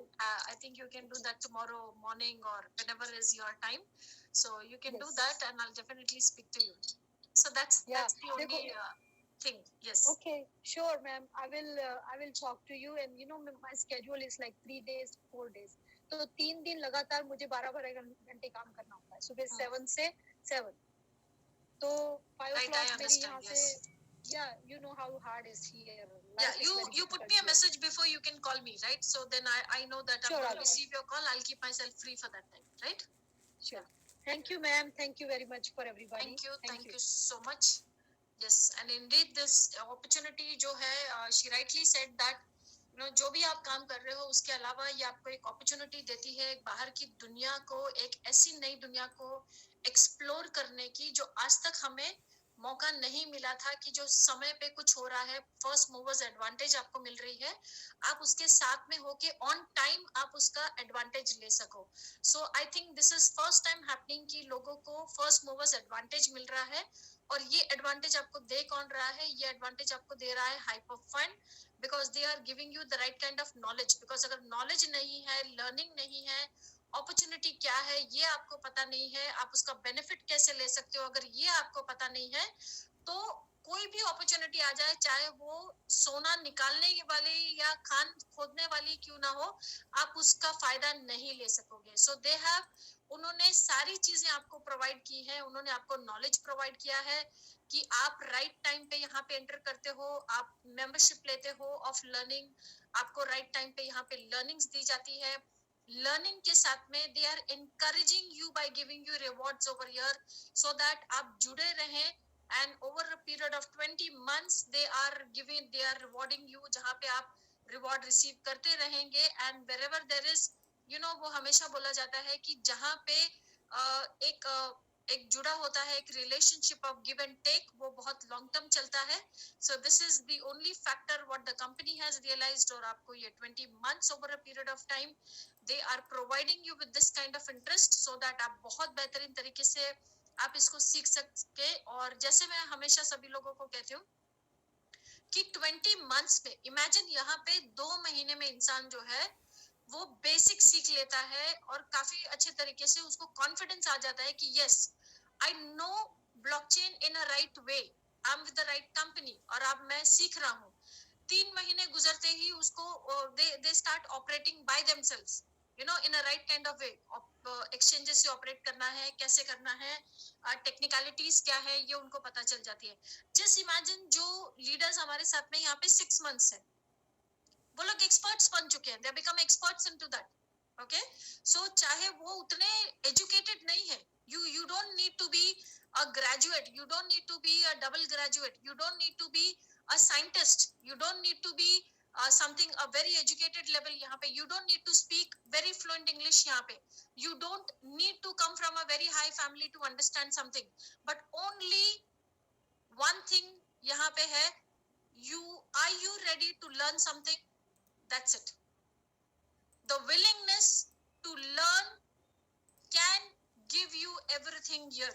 I think you can do that tomorrow morning or whenever is your time, so you can do Yes. that and I'll definitely speak to you. So that's Yeah. the only thing. Yes. Okay, sure, ma'am. I will talk to you, and you know my schedule is like 3 days, 4 days. तो 3 दिन लगातार मुझे 12-12 घंटे काम करना होता है, सुबह 7 से 7। तो 5 Right, I o'clock मेरी understand. यहाँ से, Yes. yeah, you know how hard is here. Yeah, Life is you very you put difficult me a here. message before you can call me, right? So then I know that I'm Sure, going I to will. receive your call. I'll keep myself free for that time, right? Sure. Thank you, ma'am. Thank you very much for everybody. Thank you so much. Yes, and indeed this opportunity जो है, she rightly said that you know, जो भी आप काम कर रहे हो उसके अलावा ये आपको एक अपॉर्चुनिटी देती है बाहर की दुनिया को, एक ऐसी नई दुनिया को एक्सप्लोर करने की जो आज तक हमें मौका नहीं मिला था, कि जो समय पे कुछ हो रहा है, फर्स्ट मूवर्स एडवांटेज आपको मिल रही है, आप उसके साथ में होके ऑन टाइम आप उसका एडवांटेज ले सको। So I think this is first time happening कि लोगों को फर्स्ट मूवर्स एडवांटेज मिल रहा है, और ये एडवांटेज आपको दे कौन रहा है? ये एडवांटेज आपको दे रहा है hyper fund, because they are giving you the right kind of knowledge. Because अगर नॉलेज नहीं है, लर्निंग नहीं है, अपॉर्चुनिटी क्या है ये आपको पता नहीं है, आप उसका बेनिफिट कैसे ले सकते हो, अगर ये आपको पता नहीं है, तो कोई भी अपॉर्चुनिटी आ जाए, चाहे वो सोना निकालने वाली या खान खोदने वाली क्यों ना हो, आप उसका फायदा नहीं ले सकोगे। सो दे हैव, उन्होंने सारी चीजें आपको प्रोवाइड की है, उन्होंने आपको नॉलेज प्रोवाइड किया है कि आप राइट टाइम पे यहाँ पे एंटर करते हो, आप मेंबरशिप लेते हो ऑफ लर्निंग, आपको राइट टाइम पे यहाँ पे लर्निंग्स दी जाती है। लर्निंग के साथ में they are encouraging you by giving you rewards over here, so that आप जुड़े रहें, and over a period of 20 months they are rewarding you, जहाँ पे आप रिवॉर्ड रिसीव करते रहेंगे। And wherever there is, you know, वो हमेशा बोला जाता है कि जहाँ पे एक जुड़ा होता है, एक relationship of give and take, वो बहुत लॉन्ग टर्म चलता है। So this is the only factor what the company has realised, और आपको ये 20 months over a period of time they are providing you with this kind of interest, so that आप बहुत बेहतरीन तरीके से आप इसको सीख सके। और जैसे मैं हमेशा सभी लोगों को कहती हूँ कि 20 months में, इमेजिन यहाँ पे 2 महीने में इंसान जो है वो बेसिक सीख लेता है, और काफी अच्छे तरीके से उसको कॉन्फिडेंस आ जाता है कि yes I know blockchain in a right way, I am with the right company, और अब मैं सीख रहा हूँ। 3 महीने गुजरते ही उसको they start operating by themselves, you know, in a right kind of way. Exchanges से ऑपरेट करना है, कैसे करना है, टेक्निकलिटीज क्या है, ये उनको पता चल जाती है। जस्ट इमेजिन जो लीडर्स हमारे साथ में यहाँ पे 6 months है, वो लोग एक्सपर्ट्स बन चुके हैं, they become experts into that. Okay, so चाहे वो उतने एजुकेटेड नहीं है, you don't need to be a graduate, you don't need to be a double graduate, you don't need to be a scientist, you don't need to be something a very educated level. यहाँ पे you don't need to speak very fluent English. यहाँ पे you don't need to come from a very high family to understand something, but only one thing यहाँ पे है, are you ready to learn something? That's it. The willingness to learn can give you everything here.